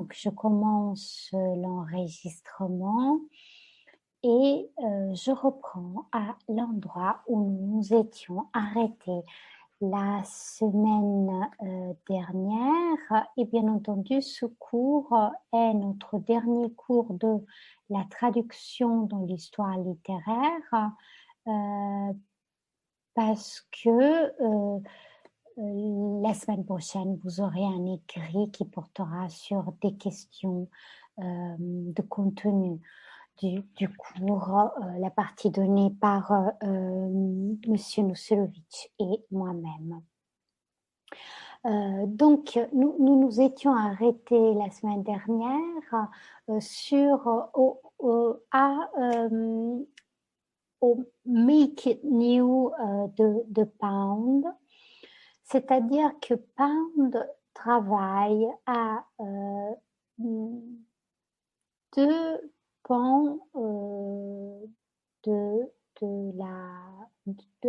Donc, je commence l'enregistrement et je reprends à l'endroit où nous nous étions arrêtés la semaine dernière. Et bien entendu, ce cours est notre dernier cours de la traduction dans l'histoire littéraire parce que la semaine prochaine, vous aurez un écrit qui portera sur des questions de contenu du cours, la partie donnée par Monsieur Nousselovitch et moi-même. Donc, nous nous étions arrêtés la semaine dernière sur au Make It New de Pound. C'est-à-dire que Pound travaille à deux pans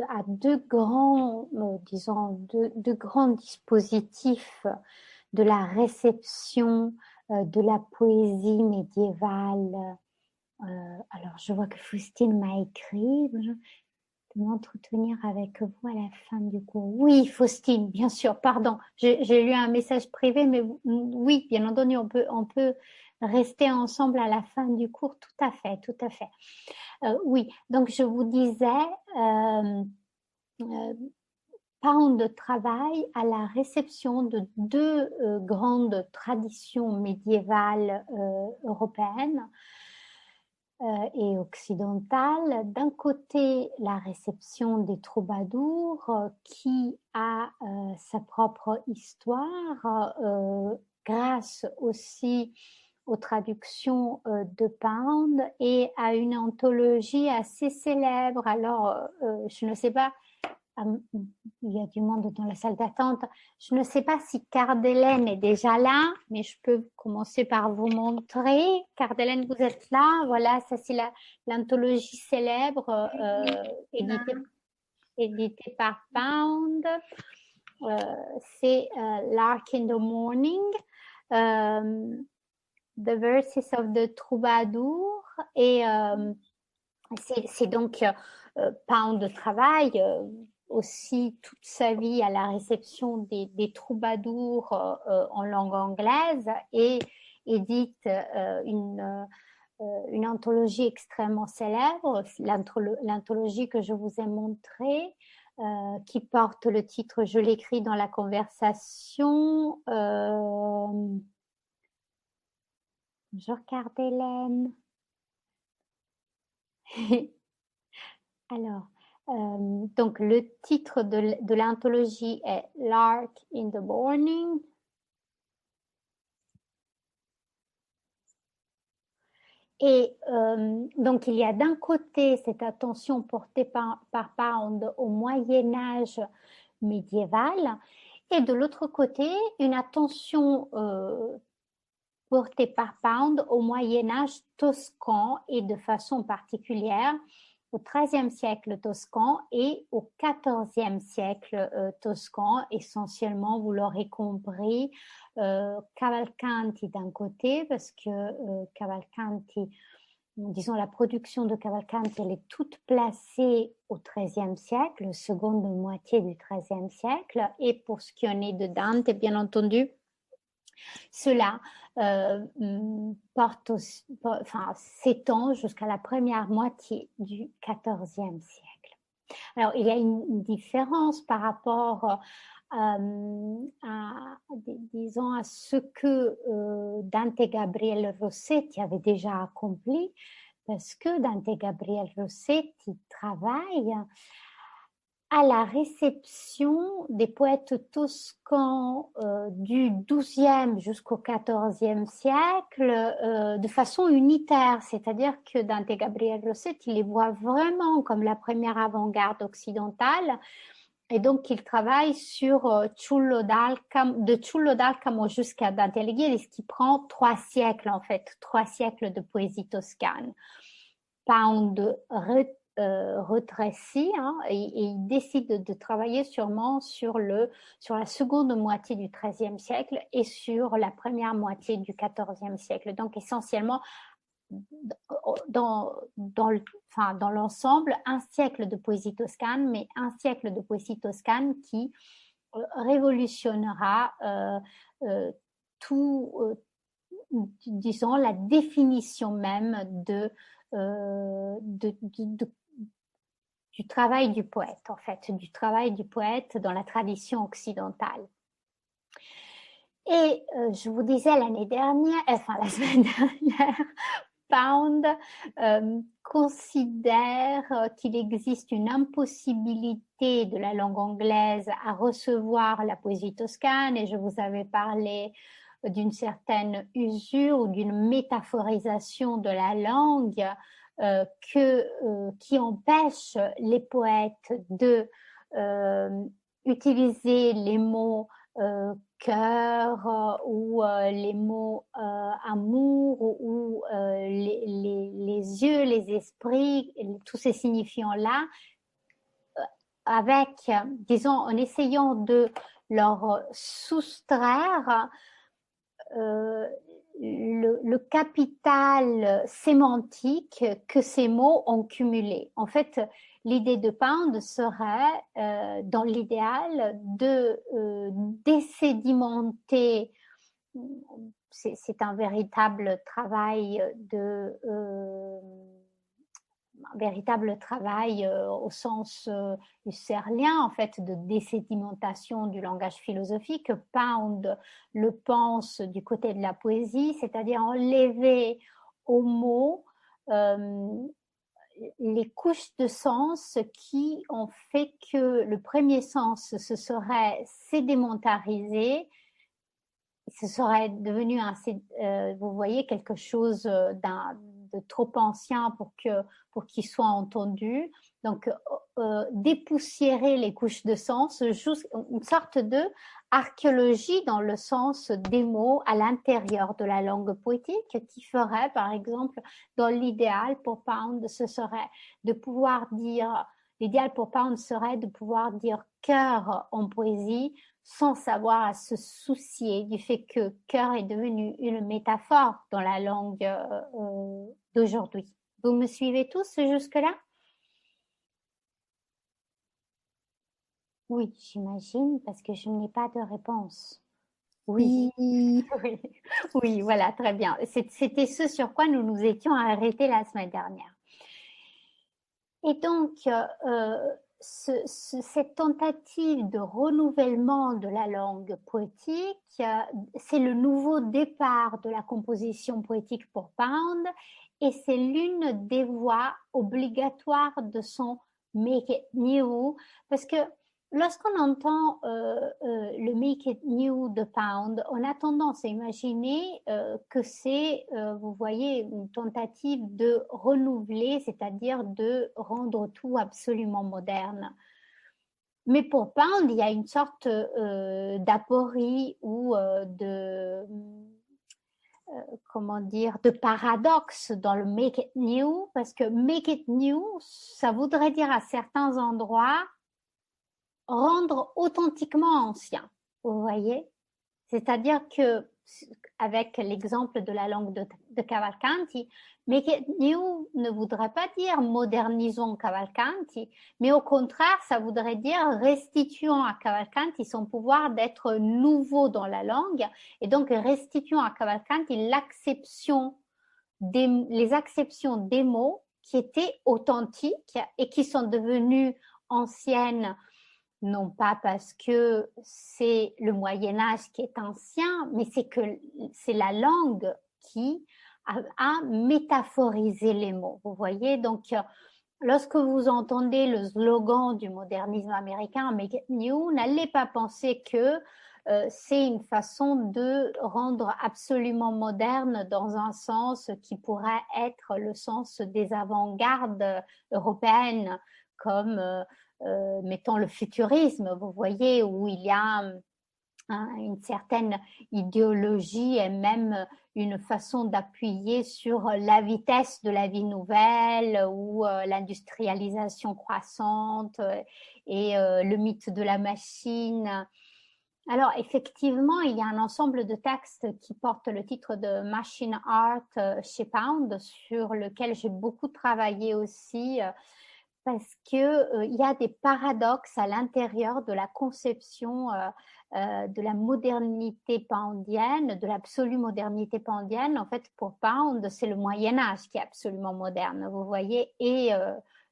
à deux grands, disons, deux grands dispositifs de la réception de la poésie médiévale. Alors, je vois que Faustine m'a écrit. De m'entretenir avec vous à la fin du cours. Oui, Faustine, bien sûr, pardon. J'ai lu un message privé, mais oui, bien entendu, on peut rester ensemble à la fin du cours, tout à fait, tout à fait. Oui, donc je vous disais, Pound travaille à la réception de deux grandes traditions médiévales européennes et occidentale. D'un côté, la réception des troubadours qui a sa propre histoire grâce aussi aux traductions de Pound et à une anthologie assez célèbre. Alors, je ne sais pas, il y a du monde dans la salle d'attente. Je ne sais pas si Cardelaine est déjà là, mais je peux commencer par vous montrer. Cardelaine, vous êtes là. Voilà, ça c'est l'anthologie célèbre éditée par Pound. C'est Lark in the Morning, The Verses of the Troubadour. Et c'est donc Pound travail aussi toute sa vie à la réception des troubadours en langue anglaise et édite une anthologie extrêmement célèbre, l'anthologie que je vous ai montrée, qui porte le titre, je l'écris dans la conversation. Je regarde Hélène. Alors, donc le titre de l'anthologie est Lark in the Morning. Et donc il y a d'un côté cette attention portée par Pound au Moyen-Âge médiéval et de l'autre côté une attention portée par Pound au Moyen-Âge toscan et de façon particulière au XIIIe siècle toscan et au XIVe siècle toscan, essentiellement, vous l'aurez compris, Cavalcanti d'un côté, parce que Cavalcanti, disons la production de Cavalcanti, elle est toute placée au XIIIe siècle, seconde moitié du XIIIe siècle, et pour ce qui en est de Dante, bien entendu, cela s'étend jusqu'à la première moitié du XIVe siècle. Alors, il y a une différence par rapport disons, à ce que Dante Gabriel Rossetti avait déjà accompli, parce que Dante Gabriel Rossetti travaille à la réception des poètes toscans du XIIe jusqu'au XIVe siècle de façon unitaire, c'est-à-dire que Dante Gabriel Rossetti les voit vraiment comme la première avant-garde occidentale, et donc il travaille sur de Ciullo d'Alcamo jusqu'à Dante Alighieri, ce qui prend 3 siècles en fait, 3 siècles de poésie toscane. Pound rétrécit, hein, et il décide de travailler sûrement sur la seconde moitié du XIIIe siècle et sur la première moitié du XIVe siècle. Donc essentiellement, dans l'ensemble, un siècle de poésie toscane, mais un siècle de poésie toscane qui révolutionnera disons, la définition même du travail du poète, en fait, du travail du poète dans la tradition occidentale. Et je vous disais la semaine dernière, Pound considère qu'il existe une impossibilité de la langue anglaise à recevoir la poésie toscane, et je vous avais parlé d'une certaine usure ou d'une métaphorisation de la langue qui empêche les poètes de utiliser les mots cœur ou les mots amour ou les yeux, les esprits, tous ces signifiants-là, avec, disons, en essayant de leur soustraire le capital sémantique que ces mots ont cumulé. En fait, l'idée de Pound serait, dans l'idéal, de désédimenter. C'est un véritable travail au sens husserlien, en fait, de désédimentation du langage philosophique. Pound le pense du côté de la poésie, c'est-à-dire enlever aux mots les couches de sens qui ont fait que le premier sens se serait sédimentarisé, ce serait devenu vous voyez, quelque chose de trop ancien pour qu'il soit entendu. Donc, dépoussiérer les couches de sens, une sorte de archéologie dans le sens des mots à l'intérieur de la langue poétique, qui ferait, par exemple, dans l'idéal pour Pound, l'idéal pour Pound serait de pouvoir dire cœur en poésie sans savoir à se soucier du fait que cœur est devenu une métaphore dans la langue d'aujourd'hui. Vous me suivez tous jusque-là? Oui, j'imagine, parce que je n'ai pas de réponse. Oui. Oui, oui, voilà, très bien. C'était ce sur quoi nous nous étions arrêtés la semaine dernière. Et donc, cette tentative de renouvellement de la langue poétique, c'est le nouveau départ de la composition poétique pour Pound, et c'est l'une des voies obligatoires de son Make It New, parce que lorsqu'on entend le Make It New de Pound, on a tendance à imaginer que c'est, vous voyez, une tentative de renouveler, c'est-à-dire de rendre tout absolument moderne. Mais pour Pound, il y a une sorte d'aporie ou de paradoxe dans le Make It New, parce que Make It New, ça voudrait dire à certains endroits rendre authentiquement ancien, vous voyez? C'est-à-dire que, avec l'exemple de la langue de Cavalcanti, Make It New ne voudrait pas dire modernisons Cavalcanti, mais au contraire, ça voudrait dire restituons à Cavalcanti son pouvoir d'être nouveau dans la langue, et donc restituons à Cavalcanti les acceptions des mots qui étaient authentiques et qui sont devenues anciennes, non pas parce que c'est le Moyen-Âge qui est ancien, mais c'est la langue qui a métaphorisé les mots. Vous voyez, donc lorsque vous entendez le slogan du modernisme américain, Make It New, n'allez pas penser que c'est une façon de rendre absolument moderne dans un sens qui pourrait être le sens des avant-gardes européennes, comme mettons le futurisme, vous voyez, où il y a hein, une certaine idéologie et même une façon d'appuyer sur la vitesse de la vie nouvelle ou l'industrialisation croissante et le mythe de la machine. Alors, effectivement, il y a un ensemble de textes qui portent le titre de Machine Art chez Pound, sur lequel j'ai beaucoup travaillé aussi, parce que il y a des paradoxes à l'intérieur de la conception de la modernité poundienne, de l'absolue modernité poundienne. En fait, pour Pound, c'est le Moyen Âge qui est absolument moderne, vous voyez, et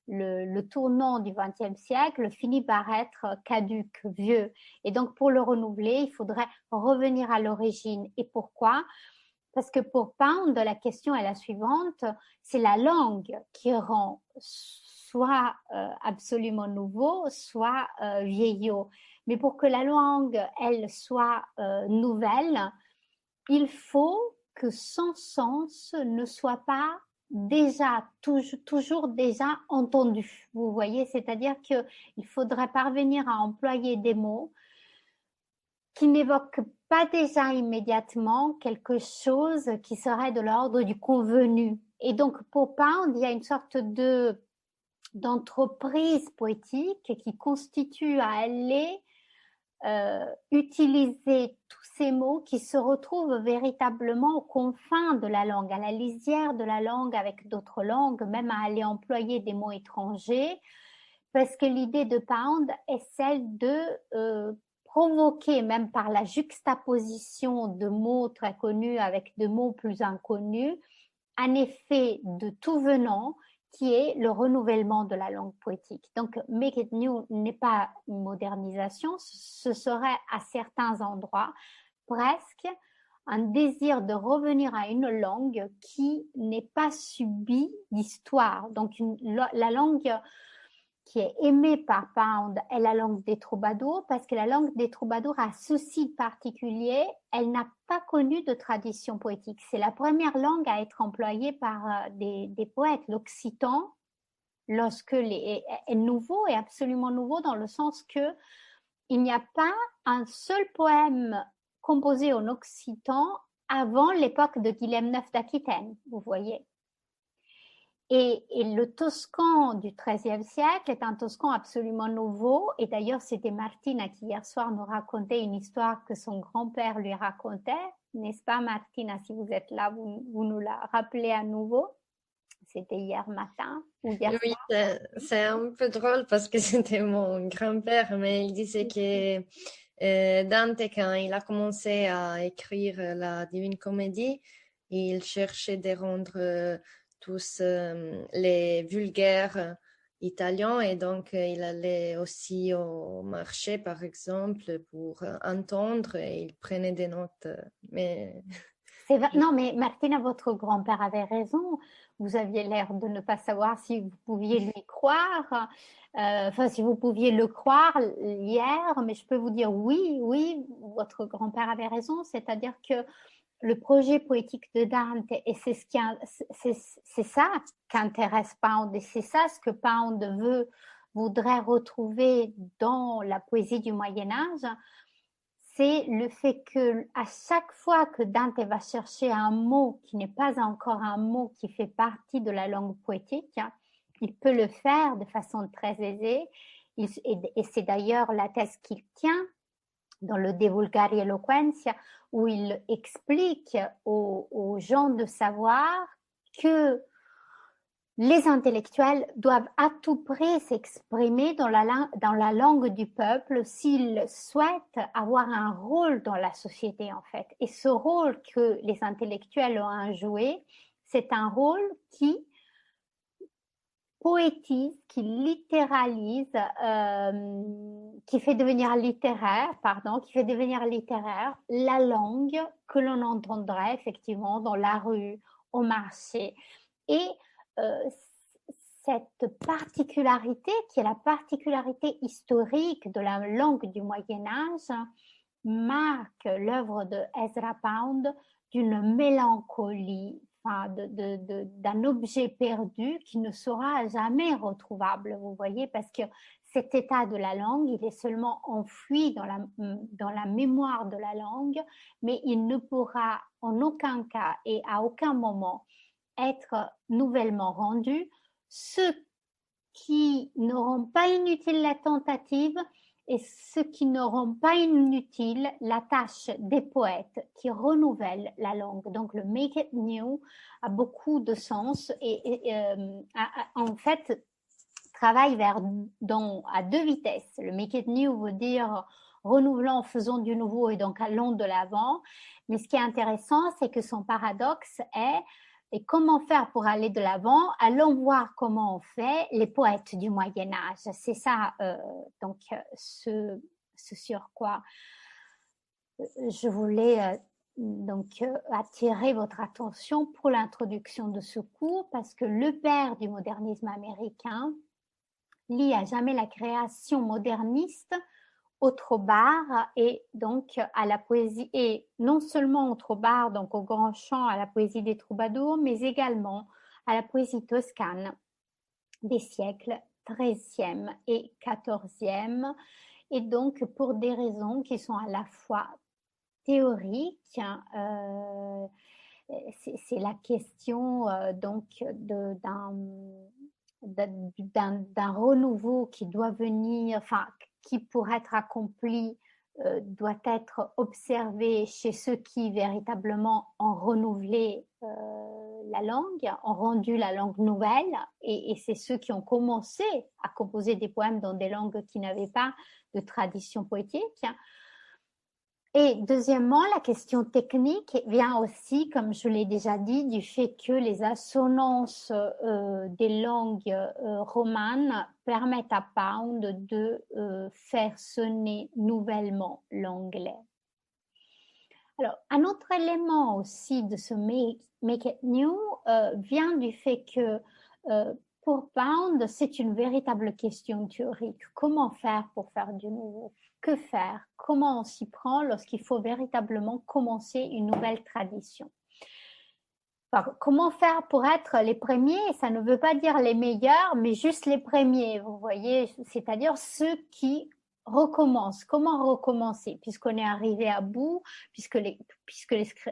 le tournant du XXe siècle finit par être caduc, vieux. Et donc, pour le renouveler, il faudrait revenir à l'origine. Et pourquoi? Parce que pour Pound, la question est la suivante, c'est la langue qui rend soit absolument nouveau, soit vieillot. Mais pour que la langue, elle, soit nouvelle, il faut que son sens ne soit pas déjà, toujours déjà entendu. Vous voyez, c'est-à-dire qu'il faudrait parvenir à employer des mots qui n'évoquent pas déjà immédiatement quelque chose qui serait de l'ordre du convenu. Et donc, pour Pound, il y a une sorte d'entreprise poétique qui constitue à aller utiliser tous ces mots qui se retrouvent véritablement aux confins de la langue, à la lisière de la langue avec d'autres langues, même à aller employer des mots étrangers, parce que l'idée de Pound est celle de provoquer, même par la juxtaposition de mots très connus avec de mots plus inconnus, un effet de tout venant qui est le renouvellement de la langue poétique. Donc, Make It New n'est pas une modernisation, ce serait à certains endroits presque un désir de revenir à une langue qui n'est pas subie d'histoire. Donc, la langue qui est aimée par Pound est la langue des troubadours, parce que la langue des troubadours a un souci particulier, elle n'a pas connu de tradition poétique. C'est la première langue à être employée par des poètes. L'occitan, est nouveau, est absolument nouveau dans le sens que il n'y a pas un seul poème composé en occitan avant l'époque de Guilhem IX d'Aquitaine, vous voyez. Et le toscan du XIIIe siècle est un toscan absolument nouveau. Et d'ailleurs, c'était Martina qui hier soir nous racontait une histoire que son grand-père lui racontait. N'est-ce pas, Martina? Si vous êtes là, vous nous la rappelez à nouveau. C'était hier matin ou hier Oui, soir. c'est un peu drôle parce que c'était mon grand-père, mais il disait que Dante, quand il a commencé à écrire la Divine Comédie, il cherchait de rendre tous les vulgaires italiens et donc il allait aussi au marché, par exemple, pour entendre et il prenait des notes. Mais Non, mais Martina, votre grand-père avait raison. Vous aviez l'air de ne pas savoir si vous pouviez lui croire. Enfin, si vous pouviez le croire hier, mais je peux vous dire oui, oui, votre grand-père avait raison. C'est-à-dire que le projet poétique de Dante, et c'est ça qu'intéresse Pound, et c'est ça ce que Pound voudrait retrouver dans la poésie du Moyen Âge, c'est le fait que à chaque fois que Dante va chercher un mot qui n'est pas encore un mot qui fait partie de la langue poétique, il peut le faire de façon très aisée. Et c'est d'ailleurs la thèse qu'il tient dans le De Vulgari Eloquentia, où il explique aux gens de savoir que les intellectuels doivent à tout prix s'exprimer dans la langue du peuple s'ils souhaitent avoir un rôle dans la société, en fait. Et ce rôle que les intellectuels ont à jouer, c'est un rôle qui poétise, qui littéralise, qui fait devenir littéraire, la langue que l'on entendrait effectivement dans la rue, au marché. Et cette particularité, qui est la particularité historique de la langue du Moyen Âge, marque l'œuvre de Ezra Pound d'une mélancolie, enfin d'un objet perdu qui ne sera jamais retrouvable, vous voyez, parce que cet état de la langue, il est seulement enfoui dans la mémoire de la langue, mais il ne pourra en aucun cas et à aucun moment être nouvellement rendu. Ceux qui n'auront pas inutile la tentative et ceux qui n'auront pas inutile la tâche des poètes qui renouvellent la langue. Donc le make it new a beaucoup de sens en fait travaille à deux vitesses. Le make it new veut dire renouvelant, faisons du nouveau et donc allons de l'avant. Mais ce qui est intéressant, c'est que son paradoxe est et comment faire pour aller de l'avant? Allons voir comment on fait les poètes du Moyen-Âge. C'est ça, ce sur quoi je voulais attirer votre attention pour l'introduction de ce cours, parce que le père du modernisme américain lie à jamais la création moderniste au Trobar et donc à la poésie, et non seulement au Trobar, donc au grand chant, à la poésie des troubadours, mais également à la poésie toscane des siècles XIIIe et XIVe, et donc pour des raisons qui sont à la fois théoriques, c'est la question d'un renouveau qui doit venir, enfin, qui pour être accompli doit être observé chez ceux qui véritablement ont renouvelé la langue, ont rendu la langue nouvelle, et c'est ceux qui ont commencé à composer des poèmes dans des langues qui n'avaient pas de tradition poétique. Et deuxièmement, la question technique vient aussi, comme je l'ai déjà dit, du fait que les assonances des langues romanes permettent à Pound de faire sonner nouvellement l'anglais. Alors, un autre élément aussi de ce Make It New vient du fait que pour Pound, c'est une véritable question théorique. Comment faire pour faire du nouveau? Que faire? Comment on s'y prend lorsqu'il faut véritablement commencer une nouvelle tradition? Alors, comment faire pour être les premiers? Ça ne veut pas dire les meilleurs, mais juste les premiers, vous voyez, c'est-à-dire ceux qui recommencent. Comment recommencer? Puisqu'on est arrivé à bout, puisque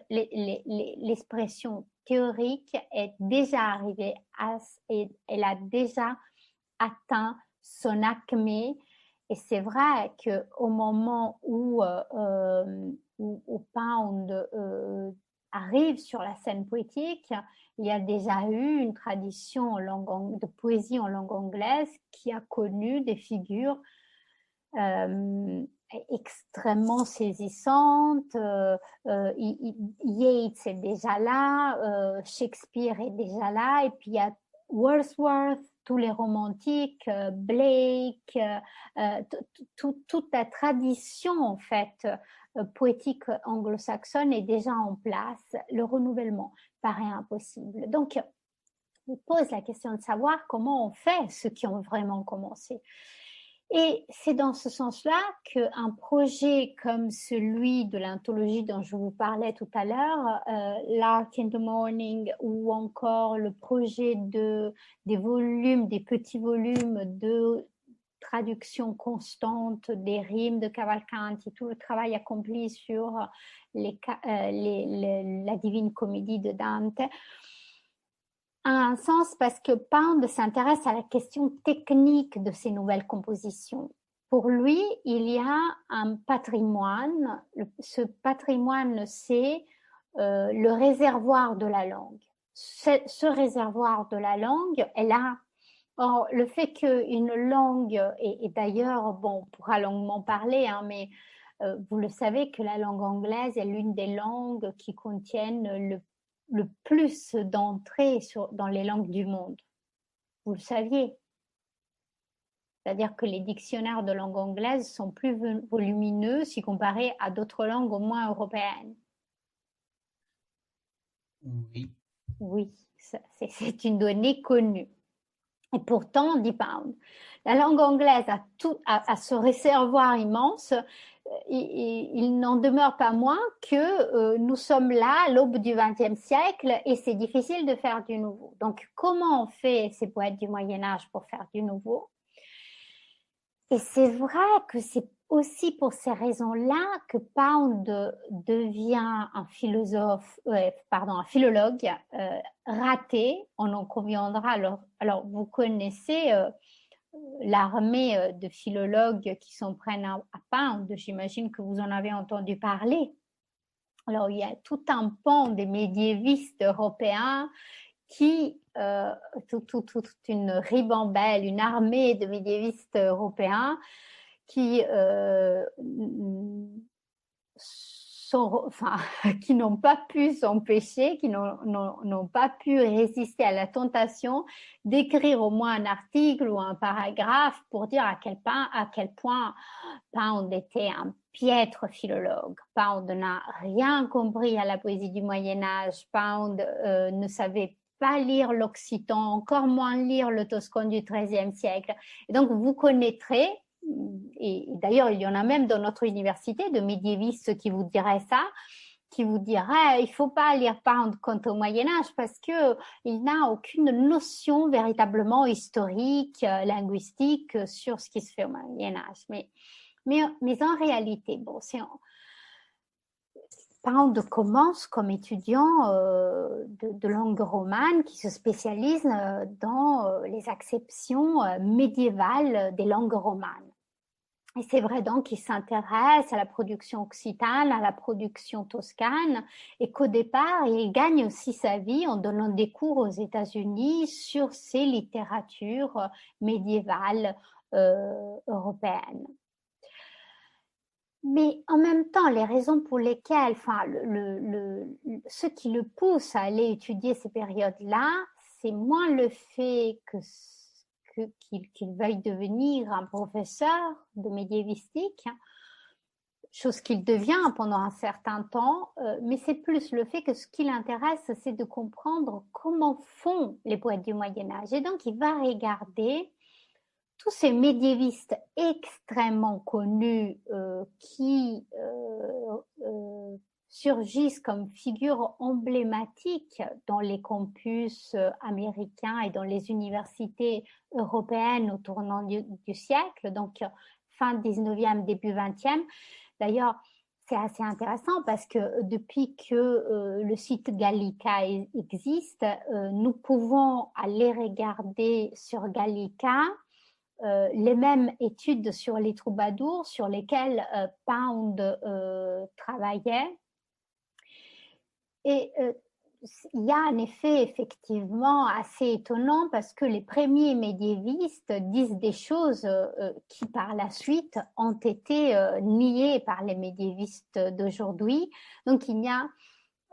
l'expression théorique est déjà arrivée et elle a déjà atteint son acmé. Et c'est vrai qu'au moment où Pound arrive sur la scène poétique, il y a déjà eu une tradition de poésie en langue anglaise qui a connu des figures extrêmement saisissantes. Yeats est déjà là, Shakespeare est déjà là, et puis il y a Wordsworth, tous les romantiques, Blake, toute la tradition en fait poétique anglo-saxonne est déjà en place. Le renouvellement paraît impossible. Donc, il pose la question de savoir comment on fait ceux qui ont vraiment commencé. Et c'est dans ce sens-là qu'un projet comme celui de l'anthologie dont je vous parlais tout à l'heure, Lark in the Morning, ou encore le projet des petits volumes de traduction constante des rimes de Cavalcanti, tout le travail accompli sur la Divine Comédie de Dante, a un sens parce que Pound s'intéresse à la question technique de ces nouvelles compositions. Pour lui, il y a un patrimoine. Ce patrimoine, c'est le réservoir de la langue. Ce réservoir de la langue est là. Or, le fait qu'une langue, et d'ailleurs, bon, on pourra longuement parler, hein, mais vous le savez que la langue anglaise est l'une des langues qui contiennent le plus d'entrées dans les langues du monde. Vous le saviez. C'est-à-dire que les dictionnaires de langue anglaise sont plus volumineux si comparés à d'autres langues au moins européennes. Oui. Oui, c'est une donnée connue. Et pourtant, dit Pound, la langue anglaise a ce réservoir immense. Il n'en demeure pas moins que nous sommes là à l'aube du XXe siècle et c'est difficile de faire du nouveau. Donc, comment on fait ces poètes du Moyen-Âge pour faire du nouveau? Et c'est vrai que c'est aussi pour ces raisons-là que Pound devient un philosophe, un philologue raté, on en conviendra. Alors vous connaissez l'armée de philologues qui s'en prennent à Pound, j'imagine que vous en avez entendu parler. Alors il y a tout un pan des médiévistes européens qui, toute une ribambelle, une armée de médiévistes européens qui qui n'ont pas pu s'empêcher, qui n'ont pas pu résister à la tentation d'écrire au moins un article ou un paragraphe pour dire à quel point Pound était un piètre philologue. Pound n'a rien compris à la poésie du Moyen-Âge. Pound ne savait pas lire l'occitan, encore moins lire le toscan du XIIIe siècle. Et donc, vous connaîtrez, et d'ailleurs, il y en a même dans notre université de médiévistes qui vous diraient ça, qui vous diraient il ne faut pas lire Pound quant au Moyen-Âge parce qu'il n'a aucune notion véritablement historique, linguistique sur ce qui se fait au Moyen-Âge. Mais en réalité, bon, Pound commence comme étudiant de langue romane qui se spécialise dans les acceptions médiévales des langues romanes. Et c'est vrai donc qu'il s'intéresse à la production occitane, à la production toscane, et qu'au départ, il gagne aussi sa vie en donnant des cours aux États-Unis sur ces littératures médiévales européennes. Mais en même temps, les raisons pour lesquelles, ce qui le pousse à aller étudier ces périodes-là, c'est moins le fait qu'il veuille devenir un professeur de médiévistique, chose qu'il devient pendant un certain temps, mais c'est plus le fait que ce qui l'intéresse, c'est de comprendre comment font les poètes du Moyen-Âge. Et donc, il va regarder tous ces médiévistes extrêmement connus qui surgissent comme figures emblématiques dans les campus américains et dans les universités européennes au tournant du siècle, donc fin 19e, début 20e. D'ailleurs, c'est assez intéressant parce que depuis que le site Gallica existe, nous pouvons aller regarder sur Gallica les mêmes études sur les troubadours sur lesquelles Pound travaillait. Et il y a un effet effectivement assez étonnant parce que les premiers médiévistes disent des choses qui par la suite ont été niées par les médiévistes d'aujourd'hui. Donc il n'y a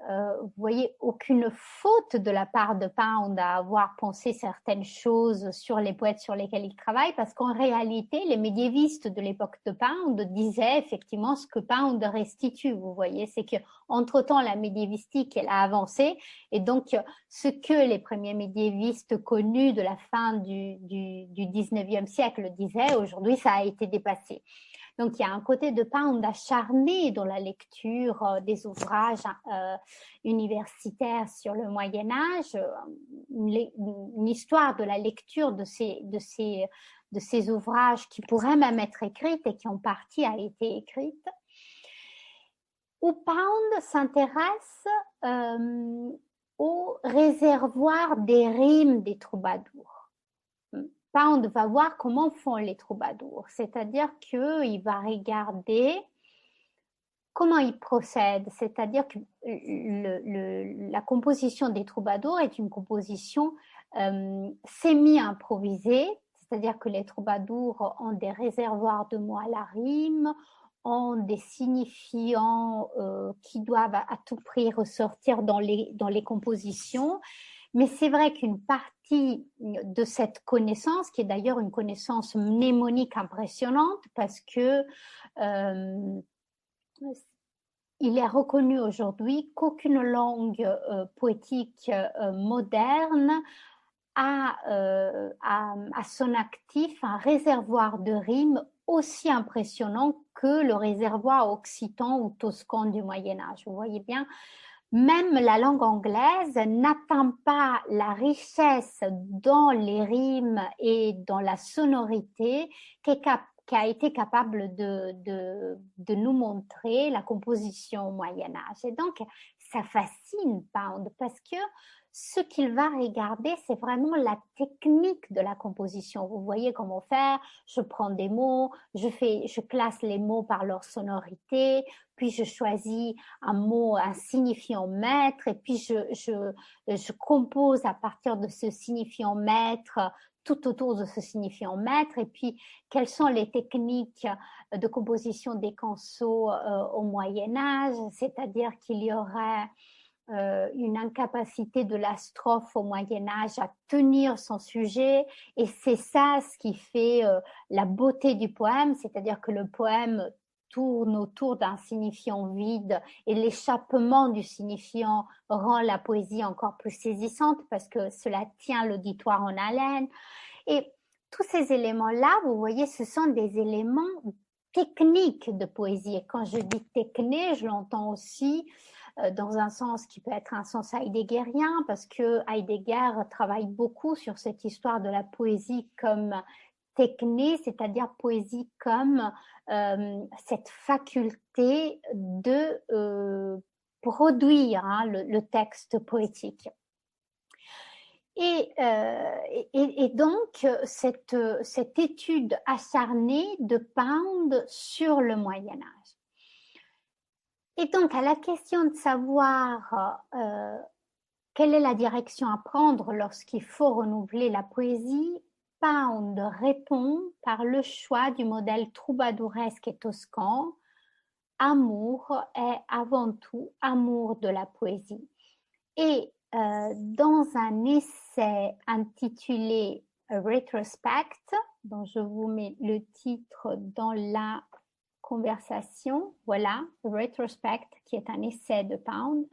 vous voyez, aucune faute de la part de Pound à avoir pensé certaines choses sur les poètes sur lesquels il travaille, parce qu'en réalité, les médiévistes de l'époque de Pound disaient effectivement ce que Pound restitue. Vous voyez, c'est que entre-temps, la médiévistique, elle a avancé, et donc ce que les premiers médiévistes connus de la fin du 19e siècle disaient, aujourd'hui, ça a été dépassé. Donc, il y a un côté de Pound acharné dans la lecture des ouvrages universitaires sur le Moyen-Âge, une histoire de la lecture de ces ouvrages qui pourraient même être écrites et qui en partie a été écrite, où Pound s'intéresse au réservoir des rimes des troubadours. Pound va voir comment font les troubadours, c'est-à-dire qu'il va regarder comment ils procèdent, c'est-à-dire que la composition des troubadours est une composition semi-improvisée, c'est-à-dire que les troubadours ont des réservoirs de mots à la rime, ont des signifiants qui doivent à tout prix ressortir dans les compositions. Mais c'est vrai qu'une partie de cette connaissance, qui est d'ailleurs une connaissance mnémonique impressionnante, parce que il est reconnu aujourd'hui qu'aucune langue poétique moderne a à son actif un réservoir de rimes aussi impressionnant que le réservoir occitan ou toscan du Moyen-Âge. Vous voyez bien, même la langue anglaise n'atteint pas la richesse dans les rimes et dans la sonorité qui a été capable de nous montrer la composition au Moyen-Âge. Et donc, ça fascine Pound parce que ce qu'il va regarder, c'est vraiment la technique de la composition. Vous voyez comment faire. Je prends des mots, je classe les mots par leur sonorité, puis je choisis un mot, un signifiant maître, et puis je compose à partir de ce signifiant maître, tout autour de ce signifiant maître, et puis quelles sont les techniques de composition des cansos au Moyen-Âge, c'est-à-dire qu'il y aurait une incapacité de la strophe au Moyen-Âge à tenir son sujet, et c'est ça ce qui fait la beauté du poème, c'est-à-dire que le poème tourne autour d'un signifiant vide et l'échappement du signifiant rend la poésie encore plus saisissante parce que cela tient l'auditoire en haleine. Et tous ces éléments-là, vous voyez, ce sont des éléments techniques de poésie. Et quand je dis techné, je l'entends aussi dans un sens qui peut être un sens heideggerien, parce que Heidegger travaille beaucoup sur cette histoire de la poésie comme techné, c'est-à-dire poésie comme cette faculté de produire le texte poétique. Et donc, cette étude acharnée de Pound sur le Moyen-Âge. Et donc, à la question de savoir quelle est la direction à prendre lorsqu'il faut renouveler la poésie, Pound répond par le choix du modèle troubadouresque et toscan. Amour est avant tout amour de la poésie. Et dans un essai intitulé Retrospect, dont je vous mets le titre dans la conversation, voilà, Retrospect, qui est un essai de Pound.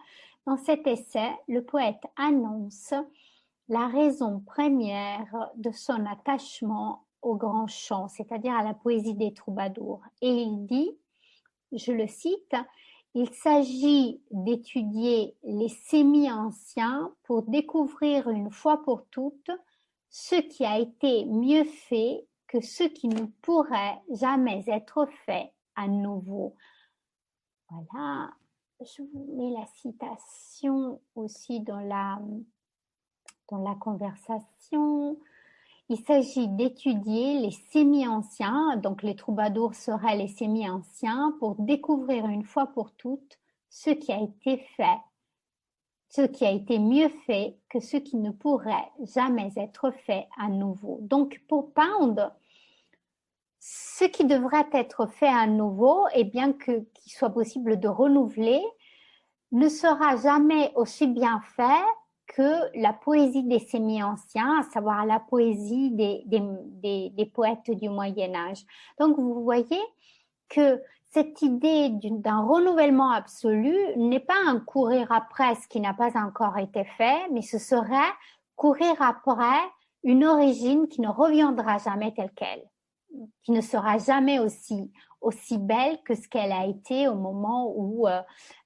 Dans cet essai, le poète annonce la raison première de son attachement au grand chant, c'est-à-dire à la poésie des troubadours. Et il dit, je le cite, « Il s'agit d'étudier les sémi-anciens pour découvrir une fois pour toutes ce qui a été mieux fait que ce qui ne pourrait jamais être fait à nouveau. » Voilà, je vous mets la citation aussi dans la conversation. Il s'agit d'étudier les sémi-anciens, donc les troubadours seraient les sémi-anciens, pour découvrir une fois pour toutes ce qui a été fait, ce qui a été mieux fait que ce qui ne pourrait jamais être fait à nouveau. Donc pour Pound, ce qui devrait être fait à nouveau, et bien qu'il soit possible de renouveler, ne sera jamais aussi bien fait que la poésie des sémi-anciens, à savoir la poésie des poètes du Moyen-Âge. Donc vous voyez que cette idée d'un renouvellement absolu n'est pas un courir après ce qui n'a pas encore été fait, mais ce serait courir après une origine qui ne reviendra jamais telle qu'elle, qui ne sera jamais aussi belle que ce qu'elle a été au moment où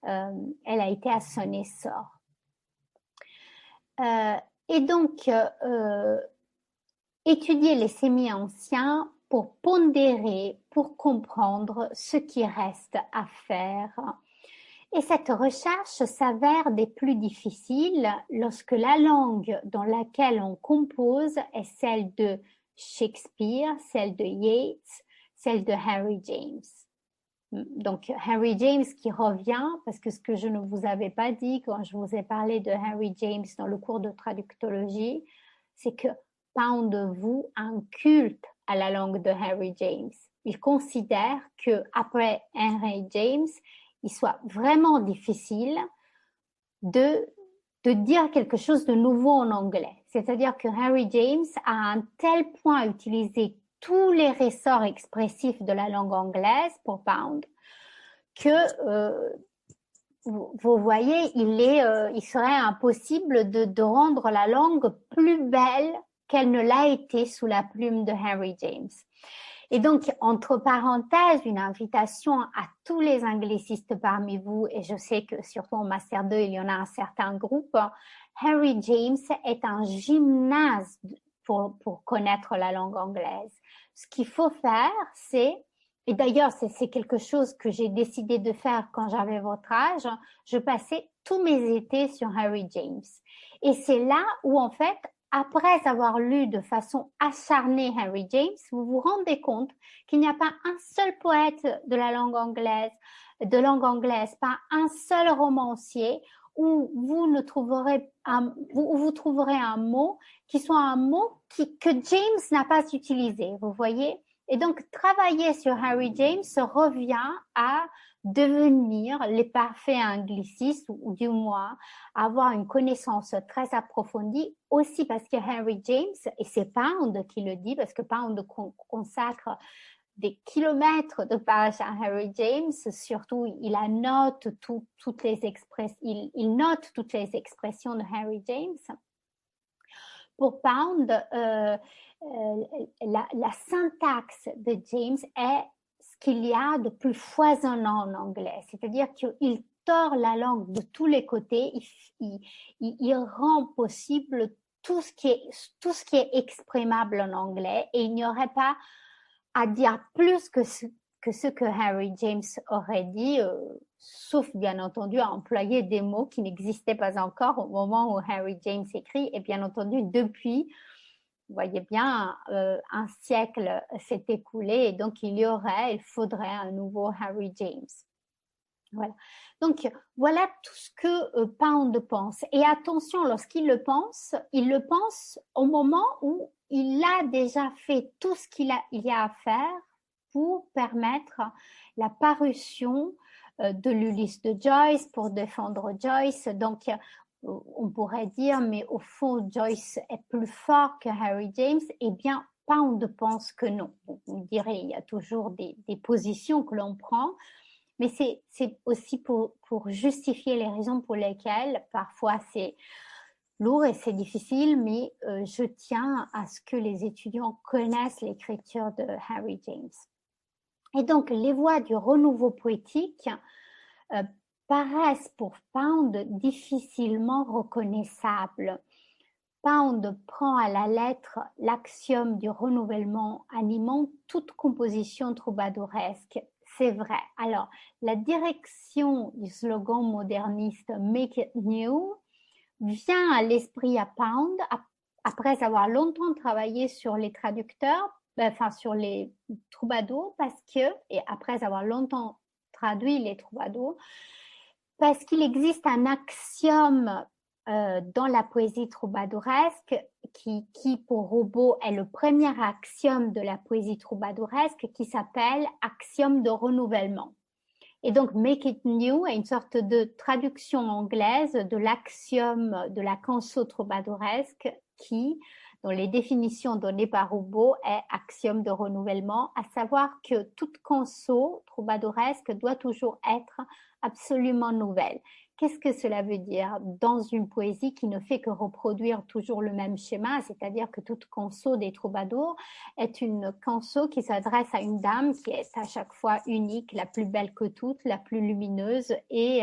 elle a été à son essor. Et donc, étudier les sémi-anciens pour pondérer, pour comprendre ce qui reste à faire. Et cette recherche s'avère des plus difficiles lorsque la langue dans laquelle on compose est celle de Shakespeare, celle de Yeats, celle de Henry James. Donc Henry James qui revient, parce que ce que je ne vous avais pas dit quand je vous ai parlé de Henry James dans le cours de traductologie, c'est que Pound voue un culte à la langue de Henry James. Il considère que après Henry James, il soit vraiment difficile de dire quelque chose de nouveau en anglais. C'est-à-dire que Henry James a à un tel point utilisé tous les ressorts expressifs de la langue anglaise pour Pound que vous voyez, il serait impossible de rendre la langue plus belle qu'elle ne l'a été sous la plume de Henry James. Et donc, entre parenthèses, une invitation à tous les anglicistes parmi vous, et je sais que surtout en Master 2, il y en a un certain groupe. Henry James est un gymnase pour connaître la langue anglaise. Ce qu'il faut faire, et d'ailleurs c'est quelque chose que j'ai décidé de faire quand j'avais votre âge, je passais tous mes étés sur Harry James. Et c'est là où en fait, après avoir lu de façon acharnée Harry James, vous vous rendez compte qu'il n'y a pas un seul poète de langue anglaise, pas un seul romancier où vous trouverez un mot qui soit un mot que James n'a pas utilisé, vous voyez? Et donc, travailler sur Harry James revient à devenir les parfaits anglicistes ou du moins avoir une connaissance très approfondie aussi parce que Harry James, et c'est Pound qui le dit, parce que Pound consacre des kilomètres de pages à Harry James, surtout il note toutes les expressions de Harry James. Pour Pound, la syntaxe de James est ce qu'il y a de plus foisonnant en anglais, c'est-à-dire qu'il tord la langue de tous les côtés, il rend possible tout ce qui est exprimable en anglais et il n'y aurait pas à dire plus que ce que Harry James aurait dit, sauf bien entendu à employer des mots qui n'existaient pas encore au moment où Harry James écrit, et bien entendu depuis, vous voyez bien, un siècle s'est écoulé et donc il faudrait un nouveau Harry James. Voilà. Donc voilà tout ce que Pound pense. Et attention, lorsqu'il le pense au moment où il a déjà fait tout ce qu'il y a à faire pour permettre la parution de l'Ulysse de Joyce, pour défendre Joyce. Donc on pourrait dire, mais au fond, Joyce est plus fort que Harry James. Eh bien, Pound pense que non. Vous direz, il y a toujours des positions que l'on prend. Mais c'est aussi pour justifier les raisons pour lesquelles parfois c'est lourd et c'est difficile, mais je tiens à ce que les étudiants connaissent l'écriture de Harry James. Et donc, les voies du renouveau poétique paraissent pour Pound difficilement reconnaissables. Pound prend à la lettre l'axiome du renouvellement animant toute composition troubadouresque. C'est vrai. Alors, la direction du slogan moderniste « Make it new » vient à l'esprit à Pound après avoir longtemps travaillé sur les traducteurs, sur les troubadours, et après avoir longtemps traduit les troubadours, parce qu'il existe un axiome dans la poésie troubadouresque qui pour Roubaud est le premier axiome de la poésie troubadouresque, qui s'appelle axiome de renouvellement. Et donc make it new est une sorte de traduction anglaise de l'axiome de la canso troubadouresque qui, dans les définitions données par Roubaud, est axiome de renouvellement, à savoir que toute canso troubadouresque doit toujours être absolument nouvelle. Qu'est-ce que cela veut dire dans une poésie qui ne fait que reproduire toujours le même schéma, c'est-à-dire que toute canso des troubadours est une canso qui s'adresse à une dame qui est à chaque fois unique, la plus belle que toutes, la plus lumineuse et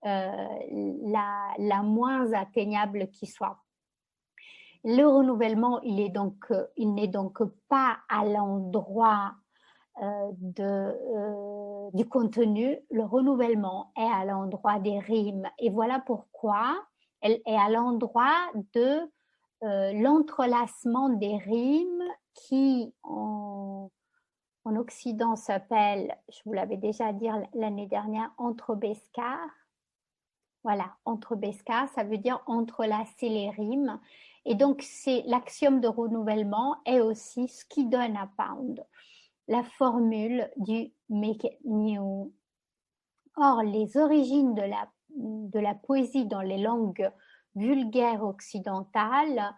la moins atteignable qui soit. Le renouvellement, il n'est donc pas à l'endroit du contenu. Le renouvellement est à l'endroit des rimes, et voilà pourquoi elle est à l'endroit de l'entrelacement des rimes qui en Occident s'appelle, je vous l'avais déjà dit l'année dernière, entrebescar. Voilà, entrebescar, ça veut dire entrelacer les rimes. Et donc, c'est l'axiome de renouvellement est aussi ce qui donne à Pound la formule du make it new. Or, les origines de la poésie dans les langues vulgaires occidentales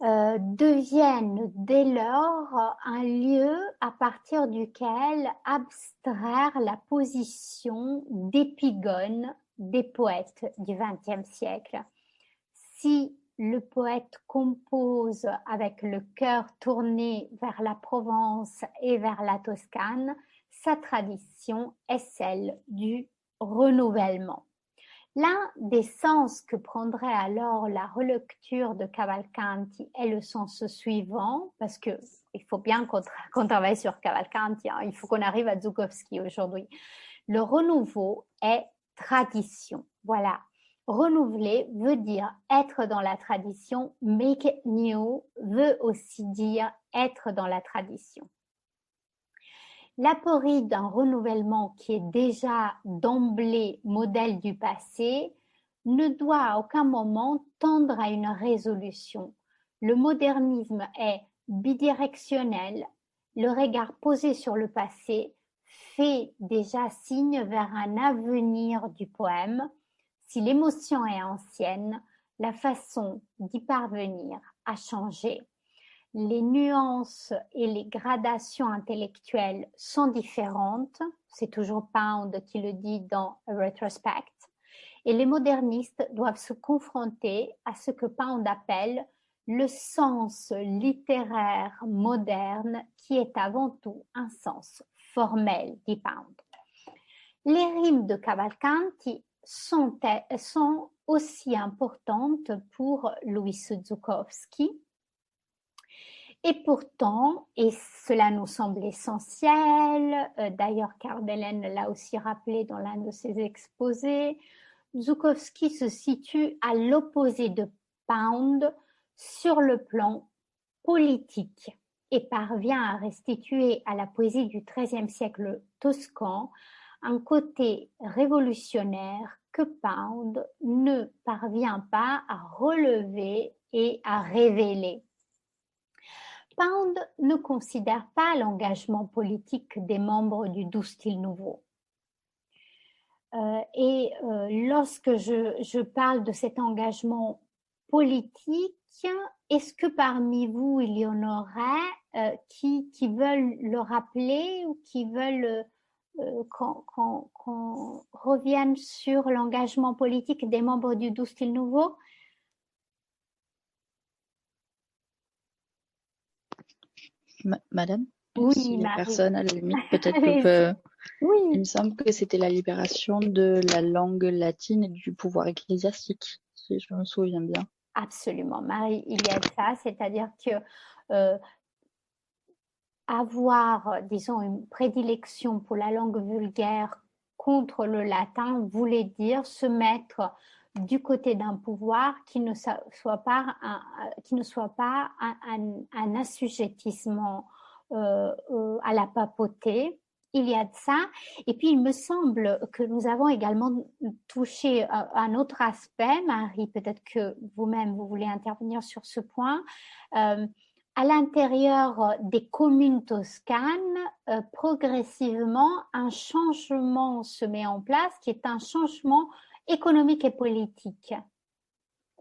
deviennent dès lors un lieu à partir duquel abstraire la position d'épigone des poètes du XXe siècle. Si le poète compose avec le cœur tourné vers la Provence et vers la Toscane, sa tradition est celle du renouvellement. L'un des sens que prendrait alors la relecture de Cavalcanti est le sens suivant, parce que il faut bien qu'on travaille sur Cavalcanti, hein, il faut qu'on arrive à Zukowski aujourd'hui. Le renouveau est tradition. Voilà. Renouveler veut dire être dans la tradition. Make it new veut aussi dire être dans la tradition. L'aporie d'un renouvellement qui est déjà d'emblée modèle du passé ne doit à aucun moment tendre à une résolution. Le modernisme est bidirectionnel. Le regard posé sur le passé fait déjà signe vers un avenir du poème. Si l'émotion est ancienne, la façon d'y parvenir a changé. Les nuances et les gradations intellectuelles sont différentes. C'est toujours Pound qui le dit dans A Retrospect. Et les modernistes doivent se confronter à ce que Pound appelle le sens littéraire moderne, qui est avant tout un sens formel, dit Pound. Les rimes de Cavalcanti sont aussi importantes pour Louis Zukowski. Et pourtant, et cela nous semble essentiel, d'ailleurs Karl Delen l'a aussi rappelé dans l'un de ses exposés, Zukowski se situe à l'opposé de Pound sur le plan politique et parvient à restituer à la poésie du XIIIe siècle toscan un côté révolutionnaire que Pound ne parvient pas à relever et à révéler. Pound ne considère pas l'engagement politique des membres du Doux Style Nouveau. Lorsque je parle de cet engagement politique, est-ce que parmi vous, il y en aurait qui veulent le rappeler ou qui veulent qu'on revienne sur l'engagement politique des membres du Doux Style Nouveau? Madame, Oui, si la Marie. personne, à la limite, peut-être que peut... Oui. Il me semble que c'était la libération de la langue latine et du pouvoir ecclésiastique, si je me souviens bien. Absolument, Marie, il y a ça, c'est-à-dire que avoir, disons, une prédilection pour la langue vulgaire contre le latin voulait dire se mettre du côté d'un pouvoir qui ne soit pas un assujettissement à la papauté. Il y a de ça. Et puis, il me semble que nous avons également touché un autre aspect. Marie, peut-être que vous-même, vous voulez intervenir sur ce point. À l'intérieur des communes toscanes, progressivement, un changement se met en place qui est un changement économique et politique.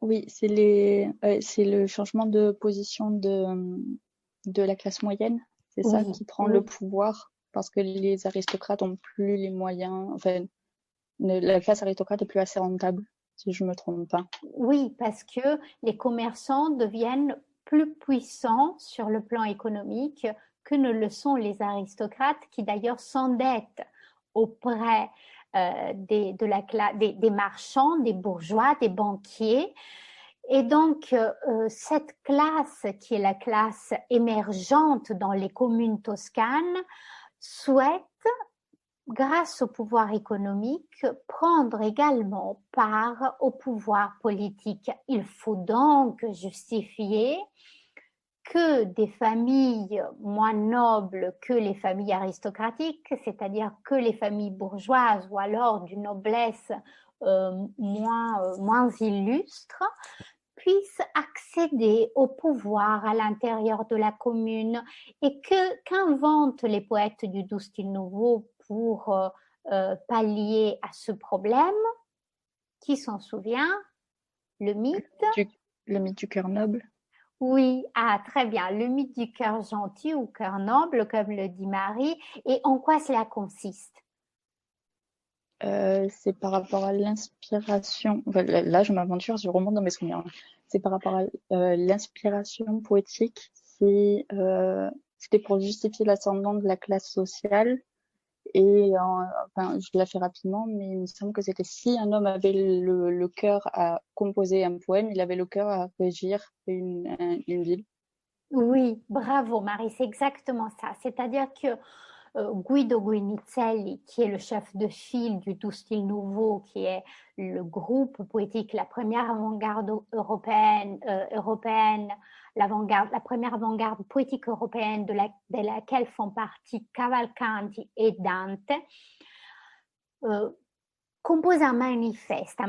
Oui, c'est le changement de position de la classe moyenne, c'est ça, qui prend le pouvoir, parce que les aristocrates ont plus les moyens, enfin, la classe aristocrate est plus assez rentable, si je me trompe pas. Oui, parce que les commerçants deviennent plus puissants sur le plan économique que ne le sont les aristocrates, qui d'ailleurs s'endettent auprès des marchands, des bourgeois, des banquiers. Et donc, cette classe, qui est la classe émergente dans les communes toscanes, souhaite, grâce au pouvoir économique, prendre également part au pouvoir politique. Il faut donc justifier que des familles moins nobles que les familles aristocratiques, c'est-à-dire que les familles bourgeoises ou alors d'une noblesse moins illustre, puissent accéder au pouvoir à l'intérieur de la commune et qu'inventent les poètes du Doux Style Nouveau pour pallier à ce problème. Qui s'en souvient? Le mythe? Le mythe du cœur noble. Oui, très bien. Le mythe du cœur gentil ou cœur noble, comme le dit Marie. Et en quoi cela consiste? C'est par rapport à l'inspiration. Enfin, là, je m'aventure, je remonte dans mes souvenirs. C'est par rapport à l'inspiration poétique. C'était pour justifier l'ascendant de la classe sociale Et enfin, je la fais rapidement, mais il me semble que c'était si un homme avait le cœur à composer un poème, il avait le cœur à régir une ville. Oui, bravo Marie, c'est exactement ça. C'est-à-dire que Guido Guinizelli, qui est le chef de file du Doux Style Nouveau, qui est le groupe poétique, la première avant-garde européenne, la première avant-garde poétique européenne de laquelle font partie Cavalcanti et Dante, compose un manifeste,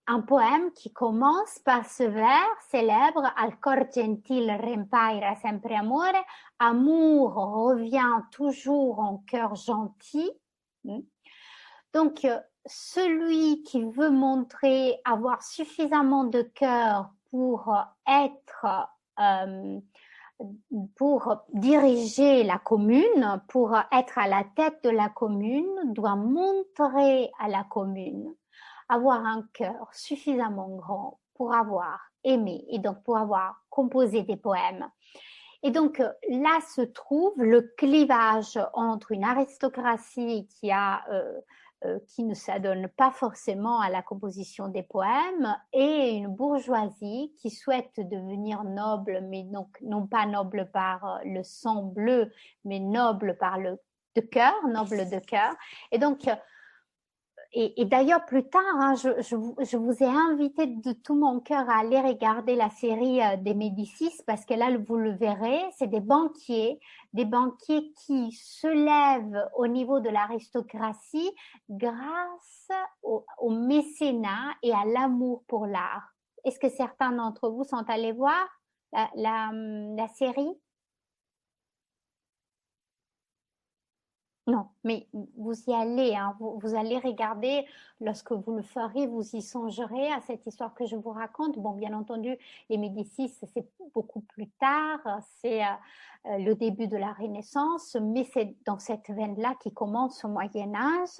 un poème qui commence par ce vers célèbre Al cor gentil rempaira sempre amore, amour revient toujours en cœur gentil. Donc, celui qui veut montrer avoir suffisamment de cœur pour diriger la commune, pour être à la tête de la commune, doit montrer à la commune avoir un cœur suffisamment grand pour avoir aimé et donc pour avoir composé des poèmes. Et donc là se trouve le clivage entre une aristocratie qui ne s'adonne pas forcément à la composition des poèmes et une bourgeoisie qui souhaite devenir noble, mais donc non pas noble par le sang bleu, mais noble par noble de cœur. Et donc et d'ailleurs, plus tard, hein, je vous ai invité de tout mon cœur à aller regarder la série des Médicis parce que là, vous le verrez, c'est des banquiers qui se lèvent au niveau de l'aristocratie grâce au mécénat et à l'amour pour l'art. Est-ce que certains d'entre vous sont allés voir la série? Non, mais vous y allez, hein, vous allez regarder, lorsque vous le ferez, vous y songerez à cette histoire que je vous raconte. Bon, bien entendu, les Médicis, c'est beaucoup plus tard, c'est le début de la Renaissance, mais c'est dans cette veine-là qui commence au Moyen-Âge.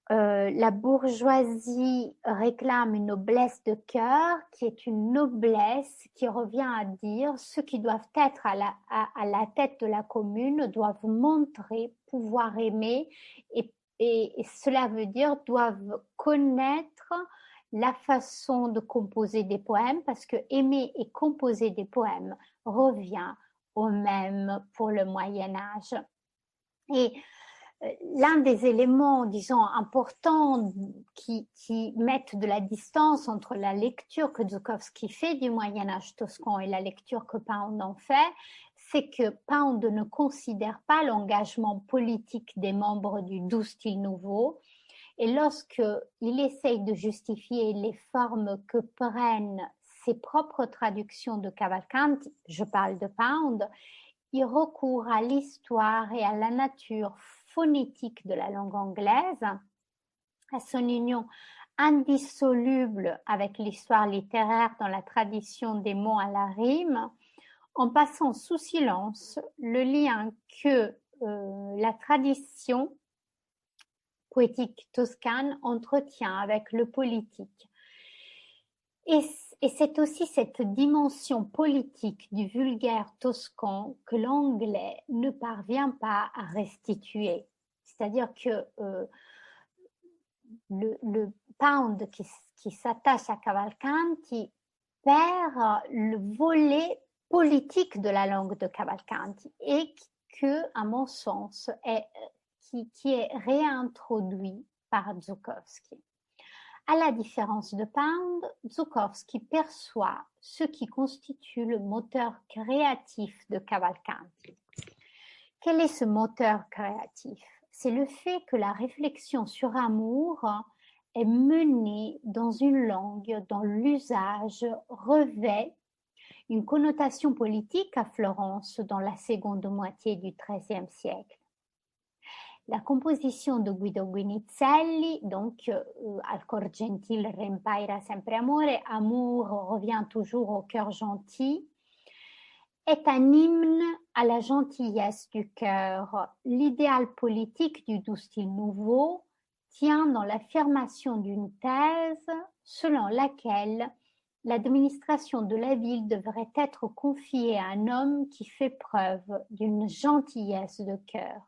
La bourgeoisie réclame une noblesse de cœur qui est une noblesse qui revient à dire ceux qui doivent être à la tête de la commune doivent montrer pouvoir aimer et cela veut dire doivent connaître la façon de composer des poèmes parce que aimer et composer des poèmes revient au même pour le Moyen-Âge. Et l'un des éléments, disons, importants qui mettent de la distance entre la lecture que Żułkowski fait du Moyen-Âge toscan et la lecture que Pound en fait, c'est que Pound ne considère pas l'engagement politique des membres du Doux Style Nouveau. Et lorsqu'il essaye de justifier les formes que prennent ses propres traductions de Cavalcanti, je parle de Pound, il recourt à l'histoire et à la nature phonétique de la langue anglaise, à son union indissoluble avec l'histoire littéraire dans la tradition des mots à la rime, en passant sous silence le lien que la tradition poétique toscane entretient avec le politique. Et c'est aussi cette dimension politique du vulgaire toscan que l'anglais ne parvient pas à restituer. C'est-à-dire que le Pound qui s'attache à Cavalcanti perd le volet politique de la langue de Cavalcanti et que, à mon sens, qui est réintroduit par Żułkowski. À la différence de Pound, Żułkowski perçoit ce qui constitue le moteur créatif de Cavalcanti. Quel est ce moteur créatif? C'est le fait que la réflexion sur amour est menée dans une langue dont l'usage revêt une connotation politique à Florence dans la seconde moitié du XIIIe siècle. La composition de Guido Guinizelli, donc Al cor gentil rempaira sempre amore, amour revient toujours au cœur gentil, est un hymne à la gentillesse du cœur. L'idéal politique du Doux Style Nouveau tient dans l'affirmation d'une thèse selon laquelle l'administration de la ville devrait être confiée à un homme qui fait preuve d'une gentillesse de cœur.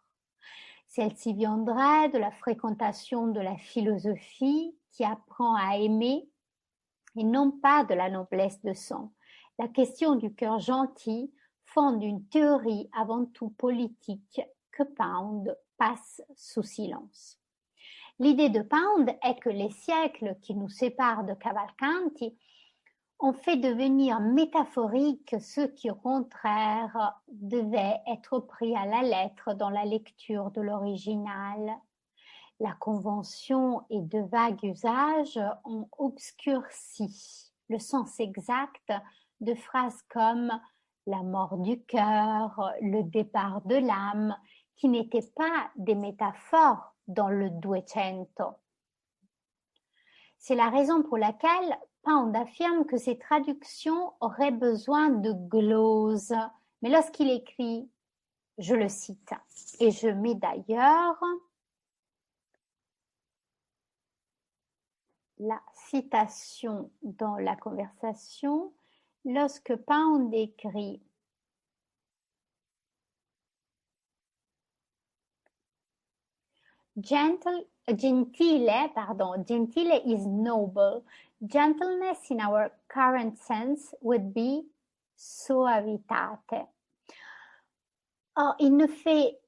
Si elle s'y viendrait de la fréquentation de la philosophie qui apprend à aimer et non pas de la noblesse de sang. La question du cœur gentil fonde une théorie avant tout politique que Pound passe sous silence. L'idée de Pound est que les siècles qui nous séparent de Cavalcanti ont fait devenir métaphoriques ceux qui, au contraire, devaient être pris à la lettre dans la lecture de l'original. La convention et de vagues usages ont obscurci le sens exact de phrases comme la mort du cœur, le départ de l'âme, qui n'étaient pas des métaphores dans le Duecento. C'est la raison pour laquelle Pound affirme que ces traductions auraient besoin de glose. Mais lorsqu'il écrit, je le cite, et je mets d'ailleurs la citation dans la conversation, lorsque Pound écrit gentile is noble. Gentleness in our current sense would be suavitate. Or, il ne fait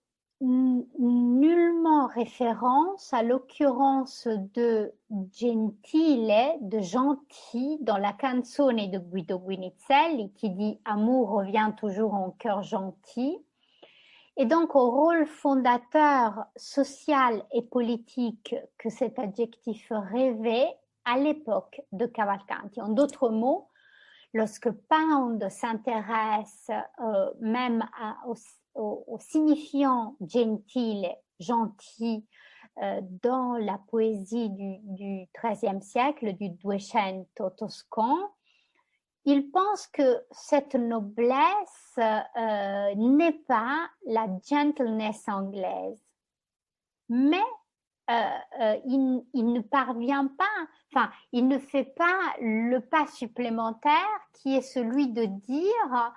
nullement référence à l'occurrence de gentile, de gentil, dans la canzone de Guido Guinizelli qui dit « Amour revient toujours en cœur gentil ». Et donc au rôle fondateur social et politique que cet adjectif revêt à l'époque de Cavalcanti. En d'autres mots, lorsque Pound s'intéresse même au signifiant gentile, gentil, dans la poésie du XIIIe siècle, du Duecento toscan, il pense que cette noblesse n'est pas la gentleness anglaise, mais il ne parvient pas, enfin, il ne fait pas le pas supplémentaire qui est celui de dire,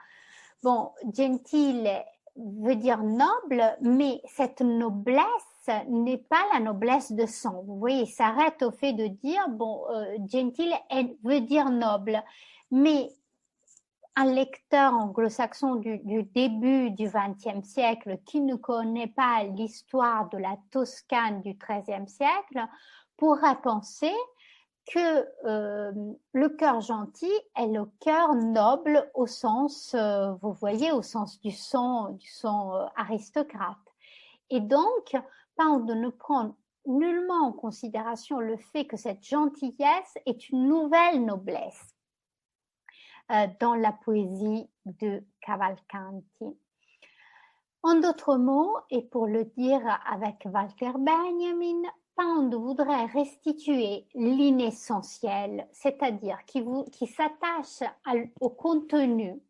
bon, gentile veut dire noble, mais cette noblesse n'est pas la noblesse de sang. Vous voyez, il s'arrête au fait de dire, bon, gentile veut dire noble, mais un lecteur anglo-saxon du début du XXe siècle qui ne connaît pas l'histoire de la Toscane du XIIIe siècle pourrait penser que le cœur gentil est le cœur noble au sens, vous voyez, au sens du sang aristocrate. Et donc, Pound ne prend nullement en considération le fait que cette gentillesse est une nouvelle noblesse dans la poésie de Cavalcanti. En d'autres mots, et pour le dire avec Walter Benjamin, Pound voudrait restituer l'inessentiel, c'est-à-dire qui s'attache au contenu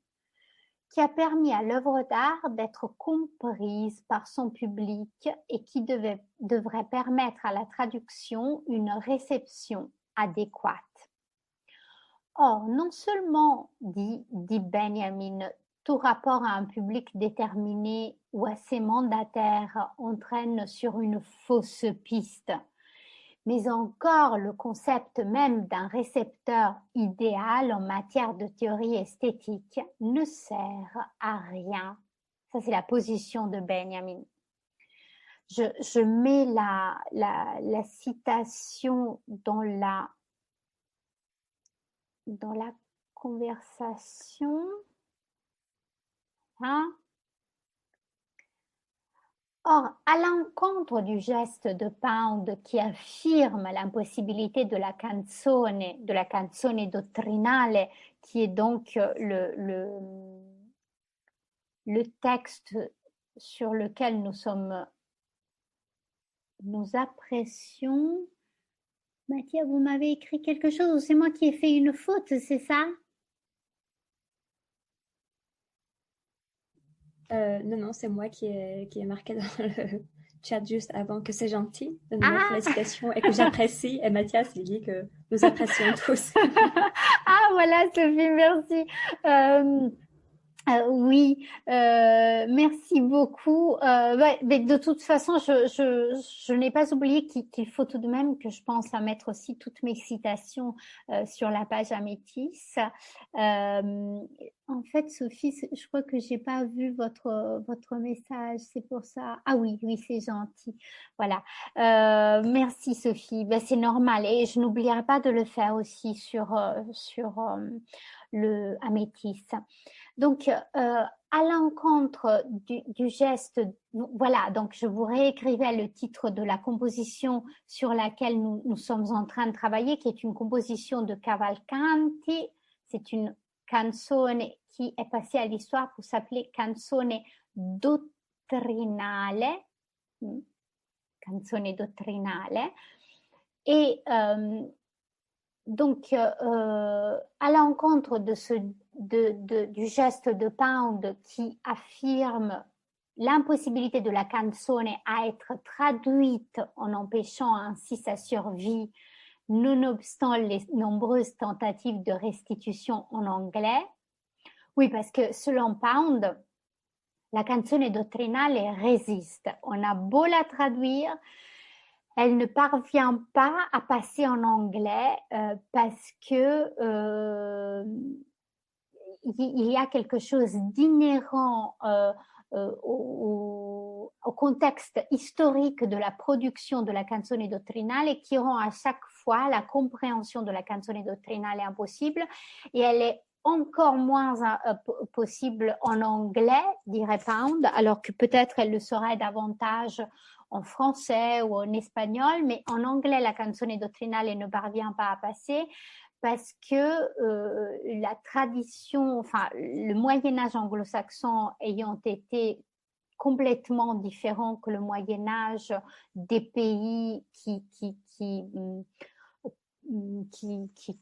qui a permis à l'œuvre d'art d'être comprise par son public et qui devrait permettre à la traduction une réception adéquate. Or, non seulement, dit Benjamin, tout rapport à un public déterminé ou à ses mandataires entraîne sur une fausse piste, mais encore le concept même d'un récepteur idéal en matière de théorie esthétique ne sert à rien. Ça, c'est la position de Benjamin. Je mets la citation dans la conversation. Hein? Or, à l'encontre du geste de Pound qui affirme l'impossibilité de la canzone dottrinale, qui est donc le texte sur lequel nous apprécions. Mathia, vous m'avez écrit quelque chose ou c'est moi qui ai fait une faute, c'est ça? Non, c'est moi qui ai marqué dans le chat juste avant que c'est gentil de nous mettre la citation et que j'apprécie. Et Mathias, il dit que nous apprécions tous. Ah, voilà, Sophie, merci. Oui, merci beaucoup. Ouais, mais de toute façon, je n'ai pas oublié qu'il faut tout de même que je pense à mettre aussi toutes mes citations sur la page Amétis. En fait, Sophie, je crois que j'ai pas vu votre message, c'est pour ça. Ah oui, oui, c'est gentil. Voilà. Merci Sophie. Ben, c'est normal et je n'oublierai pas de le faire aussi sur le Amétis. Donc, à l'encontre du geste, voilà, donc je vous réécrivais le titre de la composition sur laquelle nous sommes en train de travailler, qui est une composition de Cavalcanti. C'est une canzone qui est passée à l'histoire pour s'appeler canzone dottrinale. Canzone dottrinale. Et donc, à l'encontre de du geste de Pound qui affirme l'impossibilité de la canzone à être traduite en empêchant ainsi sa survie, nonobstant les nombreuses tentatives de restitution en anglais. Oui, parce que selon Pound, la canzone dottrinale résiste. On a beau la traduire, elle ne parvient pas à passer en anglais parce que il y a quelque chose d'inhérent au contexte historique de la production de la canzone dottrinale qui rend à chaque fois la compréhension de la canzone dottrinale impossible, et elle est encore moins possible en anglais, dirait Pound, alors que peut-être elle le serait davantage en français ou en espagnol, mais en anglais la canzone dottrinale ne parvient pas à passer parce que la tradition, enfin le Moyen-Âge anglo-saxon ayant été complètement différent que le Moyen-Âge des pays qui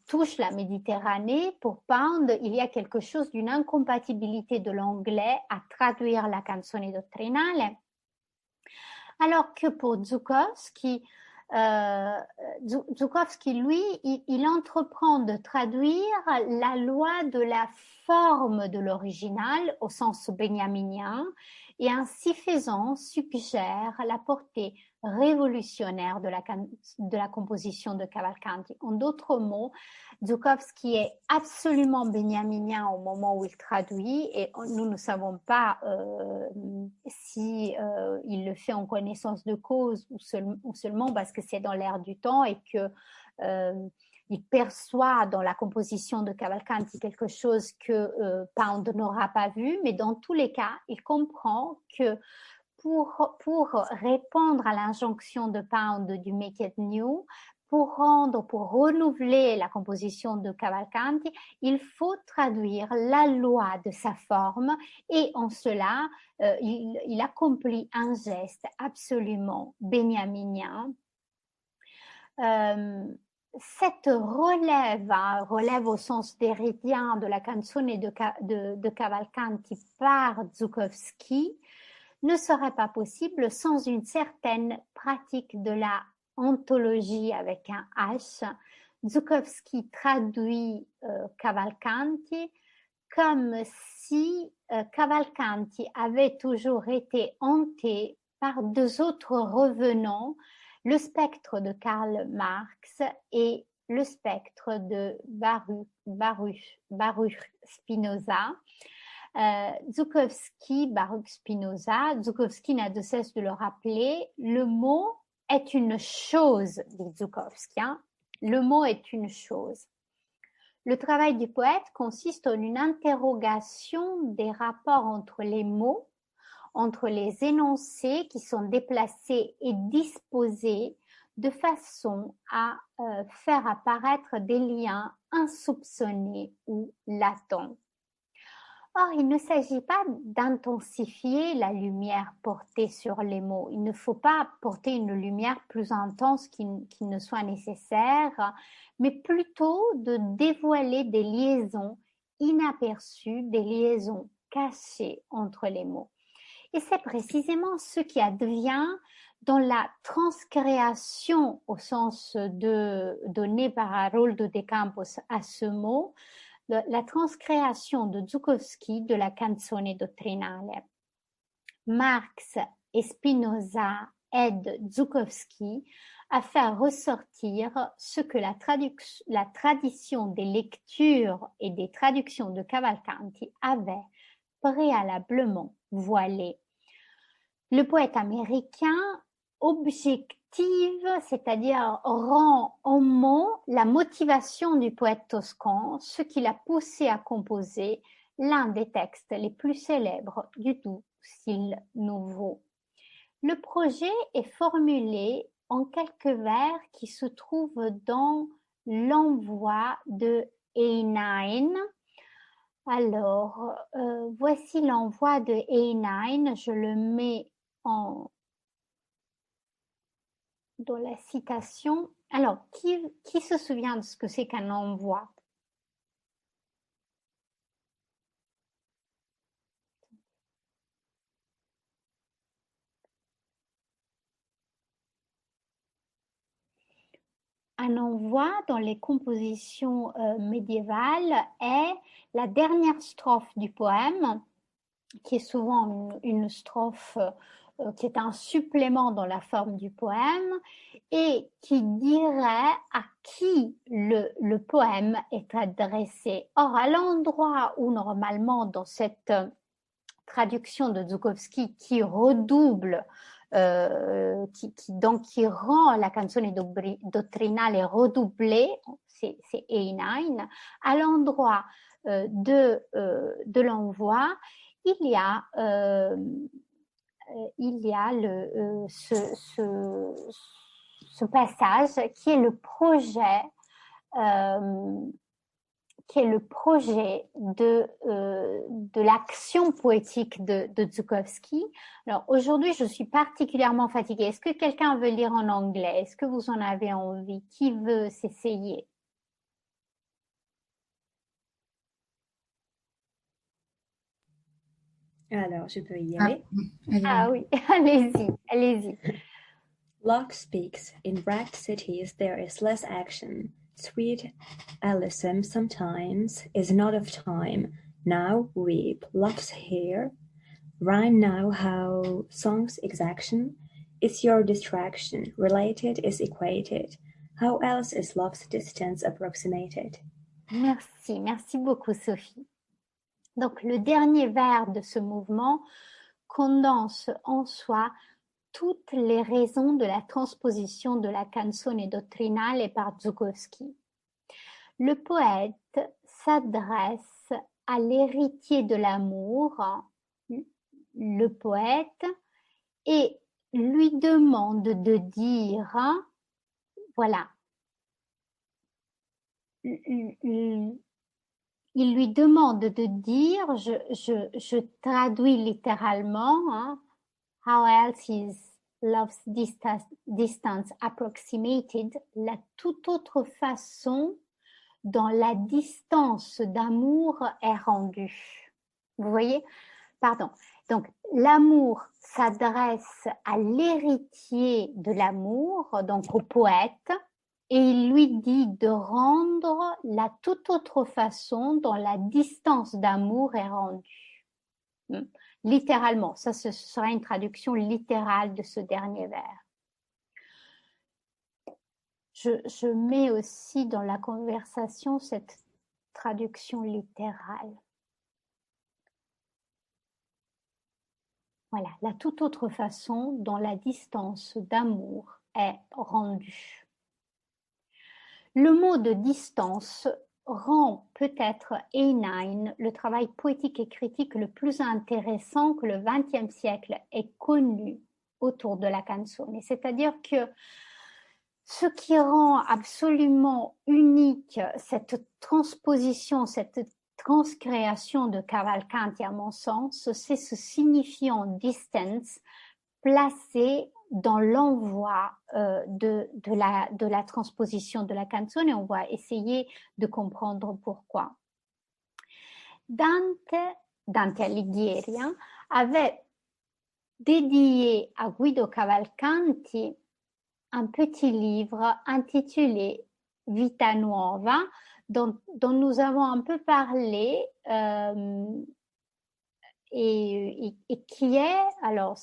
touchent la Méditerranée, pour Pound, il y a quelque chose d'une incompatibilité de l'anglais à traduire la canzone dottrinale, alors que pour Żułkowski, lui, il entreprend de traduire la loi de la forme de l'original au sens benjaminien, et ainsi faisant suggère la portée révolutionnaire de la composition de Cavalcanti. En d'autres mots, Żułkowski est absolument benjaminien au moment où il traduit, et nous ne savons pas si il le fait en connaissance de cause ou seulement parce que c'est dans l'air du temps et que il perçoit dans la composition de Cavalcanti quelque chose que Pound n'aura pas vu, mais dans tous les cas, il comprend que pour répondre à l'injonction de Pound du Make It New, pour renouveler la composition de Cavalcanti, il faut traduire la loi de sa forme, et en cela, il accomplit un geste absolument benjaminien. Cette relève au sens déridien de la canzone de Cavalcanti par Żułkowski ne serait pas possible sans une certaine pratique de la ontologie avec un H. Żułkowski traduit Cavalcanti comme si Cavalcanti avait toujours été hanté par deux autres revenants, le spectre de Karl Marx et le spectre de Baruch Spinoza. Baruch Spinoza, Żułkowski n'a de cesse de le rappeler, le mot est une chose, dit Żułkowski, hein? Le mot est une chose. Le travail du poète consiste en une interrogation des rapports entre les mots, entre les énoncés qui sont déplacés et disposés de façon à faire apparaître des liens insoupçonnés ou latents. Or, il ne s'agit pas d'intensifier la lumière portée sur les mots. Il ne faut pas porter une lumière plus intense qu'il ne soit nécessaire, mais plutôt de dévoiler des liaisons inaperçues, des liaisons cachées entre les mots. Et c'est précisément ce qui advient dans la transcréation, au sens donné par Haroldo de Campos à ce mot, la transcréation de Zukowski de la canzone dottrinale. Marx et Spinoza aident Zukowski à faire ressortir ce que la tradition des lectures et des traductions de Cavalcanti avait préalablement voilé. Le poète américain objective, c'est-à-dire rend en mots la motivation du poète toscan, ce qui l'a poussé à composer l'un des textes les plus célèbres du doux style nouveau. Le projet est formulé en quelques vers qui se trouvent dans l'envoi de Einein. Alors, voici l'envoi de Einein, je le mets dans la citation. Alors, qui se souvient de ce que c'est qu'un envoi? Un envoi dans les compositions médiévales est la dernière strophe du poème, qui est souvent une strophe qui est un supplément dans la forme du poème et qui dirait à qui le poème est adressé. Or, à l'endroit où normalement dans cette traduction de Zukowski qui redouble, qui rend la canzone dottrinale redoublée, c'est Einein, à l'endroit de l'envoi, il y a ce passage qui est le projet de l'action poétique de Zukowski. Alors aujourd'hui, je suis particulièrement fatiguée. Est-ce que quelqu'un veut lire en anglais? Est-ce que vous en avez envie? Qui veut s'essayer? Alors, je peux y aller. Ah oui, allez-y. Locke speaks. In wrecked cities there is less action. Sweet Alyssum sometimes is not of time. Now weep, love's here. Rhyme now how song's exaction is your distraction. Related is equated. How else is love's distance approximated? Merci beaucoup Sophie. Donc le dernier vers de ce mouvement condense en soi toutes les raisons de la transposition de la canzone dottrinale par Zukowski. Le poète s'adresse à l'héritier de l'amour, le poète, et lui demande de dire, voilà, il lui demande de dire, je traduis littéralement, how else is love's distance approximated, la toute autre façon dont la distance d'amour est rendue. Vous voyez? Pardon. Donc, l'amour s'adresse à l'héritier de l'amour, donc au poète, et il lui dit de rendre la toute autre façon dont la distance d'amour est rendue. Littéralement, ça ce sera une traduction littérale de ce dernier vers. Je mets aussi dans la conversation cette traduction littérale. Voilà, la toute autre façon dont la distance d'amour est rendue. Le mot de distance rend peut-être Einein le travail poétique et critique le plus intéressant que le XXe siècle ait connu autour de la canzone. C'est-à-dire que ce qui rend absolument unique cette transposition, cette transcréation de Cavalcanti, à mon sens, c'est ce signifiant distance placé dans l'envoi de la transposition de la canzone, et on va essayer de comprendre pourquoi. Dante Alighieri avait dédié à Guido Cavalcanti un petit livre intitulé Vita Nuova, dont nous avons un peu parlé et qui est, alors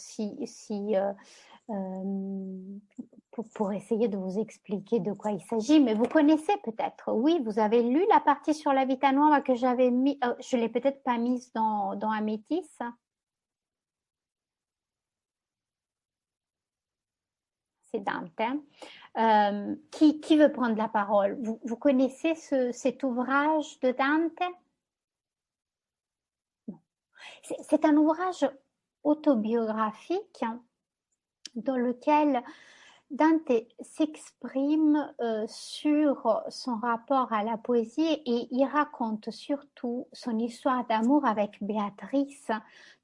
pour essayer de vous expliquer de quoi il s'agit, mais vous connaissez peut-être, oui, vous avez lu la partie sur la Vita Nuova que j'avais mis, je l'ai peut-être pas mise dans Amétis. C'est Dante. Qui veut prendre la parole? Vous connaissez cet ouvrage de Dante? Non. C'est un ouvrage autobiographique dans lequel Dante s'exprime sur son rapport à la poésie et il raconte surtout son histoire d'amour avec Béatrice,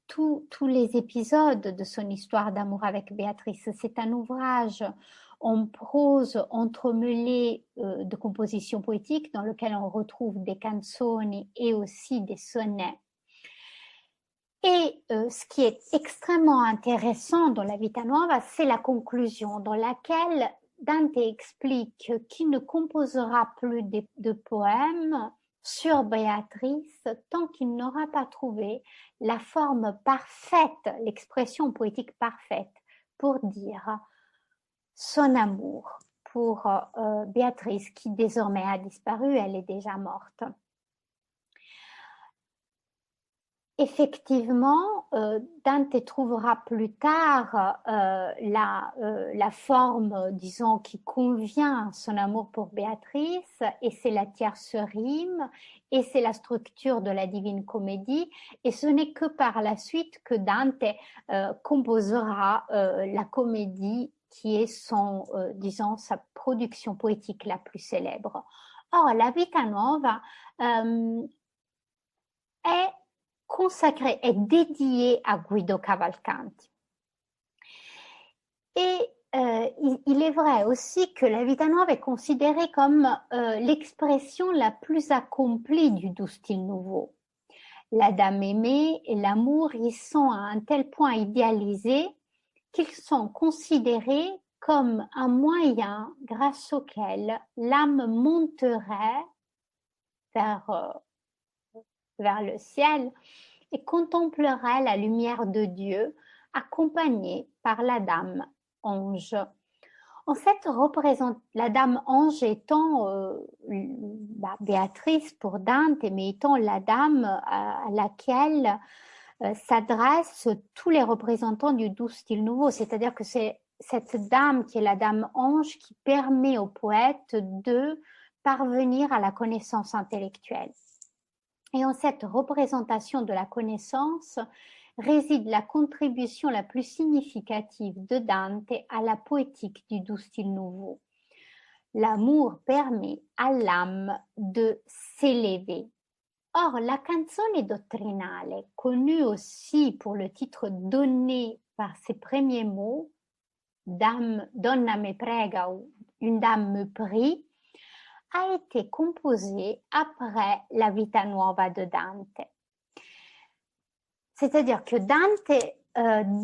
tous les épisodes de son histoire d'amour avec Béatrice. C'est un ouvrage en prose entremêlé de compositions poétiques dans lequel on retrouve des canzoni et aussi des sonnets. Et ce qui est extrêmement intéressant dans la Vita Nuova, c'est la conclusion dans laquelle Dante explique qu'il ne composera plus de poèmes sur Béatrice tant qu'il n'aura pas trouvé la forme parfaite, l'expression poétique parfaite pour dire son amour pour Béatrice qui désormais a disparu, elle est déjà morte. Effectivement, Dante trouvera plus tard la forme, disons, qui convient à son amour pour Béatrice, et c'est la tierce rime, et c'est la structure de la Divine Comédie, et ce n'est que par la suite que Dante composera la comédie qui est disons, sa production poétique la plus célèbre. Or, la Vita Nuova est consacré et dédié à Guido Cavalcanti. Et il est vrai aussi que la Vita Nuova est considérée comme l'expression la plus accomplie du doux style nouveau. La Dame aimée et l'amour y sont à un tel point idéalisés qu'ils sont considérés comme un moyen grâce auquel l'âme monterait vers le ciel et contemplerait la lumière de Dieu accompagnée par la Dame Ange. En fait, représente la Dame Ange étant Béatrice pour Dante, mais étant la Dame à laquelle s'adressent tous les représentants du doux style nouveau, c'est-à-dire que c'est cette Dame qui est la Dame Ange qui permet au poète de parvenir à la connaissance intellectuelle. Et en cette représentation de la connaissance réside la contribution la plus significative de Dante à la poétique du doux style nouveau. L'amour permet à l'âme de s'élever. Or, la canzone dottrinale, connue aussi pour le titre donné par ses premiers mots, Donna me prega ou Une dame me prie, a été composée après la Vita Nuova de Dante. C'est-à-dire que Dante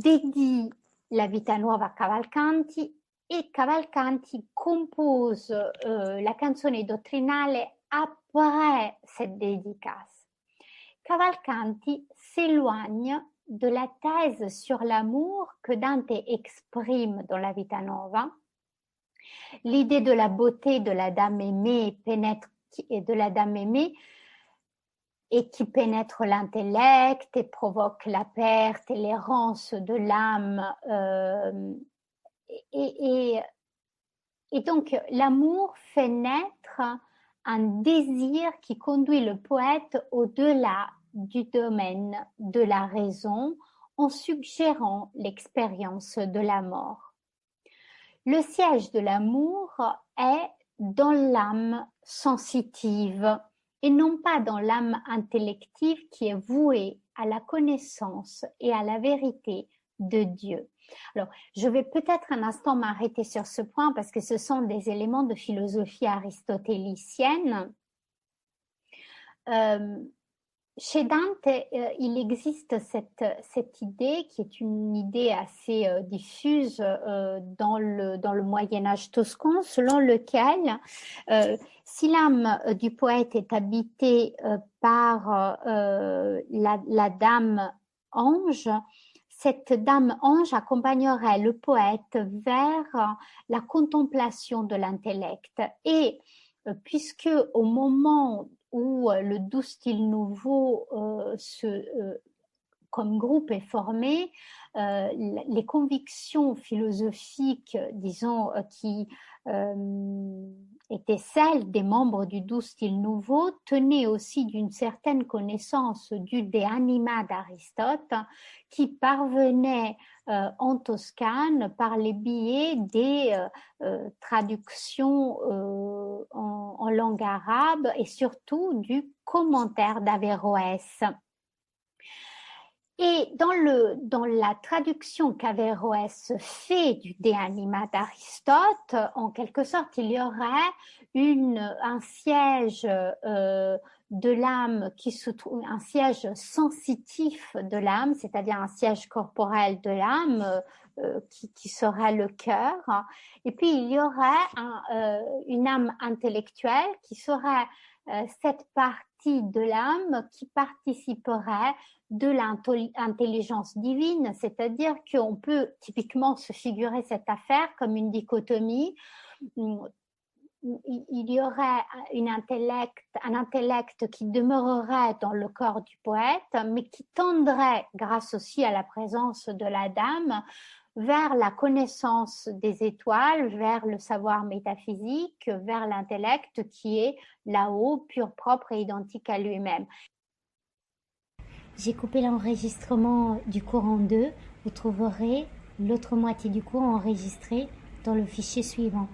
dédie la Vita Nuova a Cavalcanti et Cavalcanti compose la canzone dottrinale après cette dédicace. Cavalcanti s'éloigne de la thèse sur l'amour que Dante exprime dans la Vita Nuova. L'idée de la beauté de la Dame aimée et qui pénètre l'intellect et provoque la perte et l'errance de l'âme. Et donc, l'amour fait naître un désir qui conduit le poète au-delà du domaine de la raison en suggérant l'expérience de la mort. Le siège de l'amour est dans l'âme sensitive et non pas dans l'âme intellective qui est vouée à la connaissance et à la vérité de Dieu. Alors, je vais peut-être un instant m'arrêter sur ce point parce que ce sont des éléments de philosophie aristotélicienne. chez Dante, il existe cette idée qui est une idée assez diffuse dans le Moyen-Âge toscan, selon lequel si l'âme du poète est habitée par la dame ange, cette dame ange accompagnerait le poète vers la contemplation de l'intellect. Et puisque au moment où le doux style nouveau comme groupe est formé, les convictions philosophiques, disons, qui étaient celles des membres du doux style nouveau, tenaient aussi d'une certaine connaissance du De Anima d'Aristote, qui parvenait en Toscane par les biais des traductions en langue arabe et surtout du commentaire d'Averroès. Et dans la traduction qu'Averroès fait du De Anima d'Aristote, en quelque sorte, il y aurait un siège de l'âme qui se trouve, un siège sensitif de l'âme, c'est-à-dire un siège corporel de l'âme qui serait le cœur. Et puis il y aurait une âme intellectuelle qui serait cette partie de l'âme qui participerait de l'intelligence divine, c'est-à-dire qu'on peut typiquement se figurer cette affaire comme une dichotomie. Il y aurait un intellect qui demeurerait dans le corps du poète, mais qui tendrait, grâce aussi à la présence de la dame, vers la connaissance des étoiles, vers le savoir métaphysique, vers l'intellect qui est là-haut, pur, propre et identique à lui-même. J'ai coupé l'enregistrement du cours en deux. Vous trouverez l'autre moitié du cours enregistré dans le fichier suivant.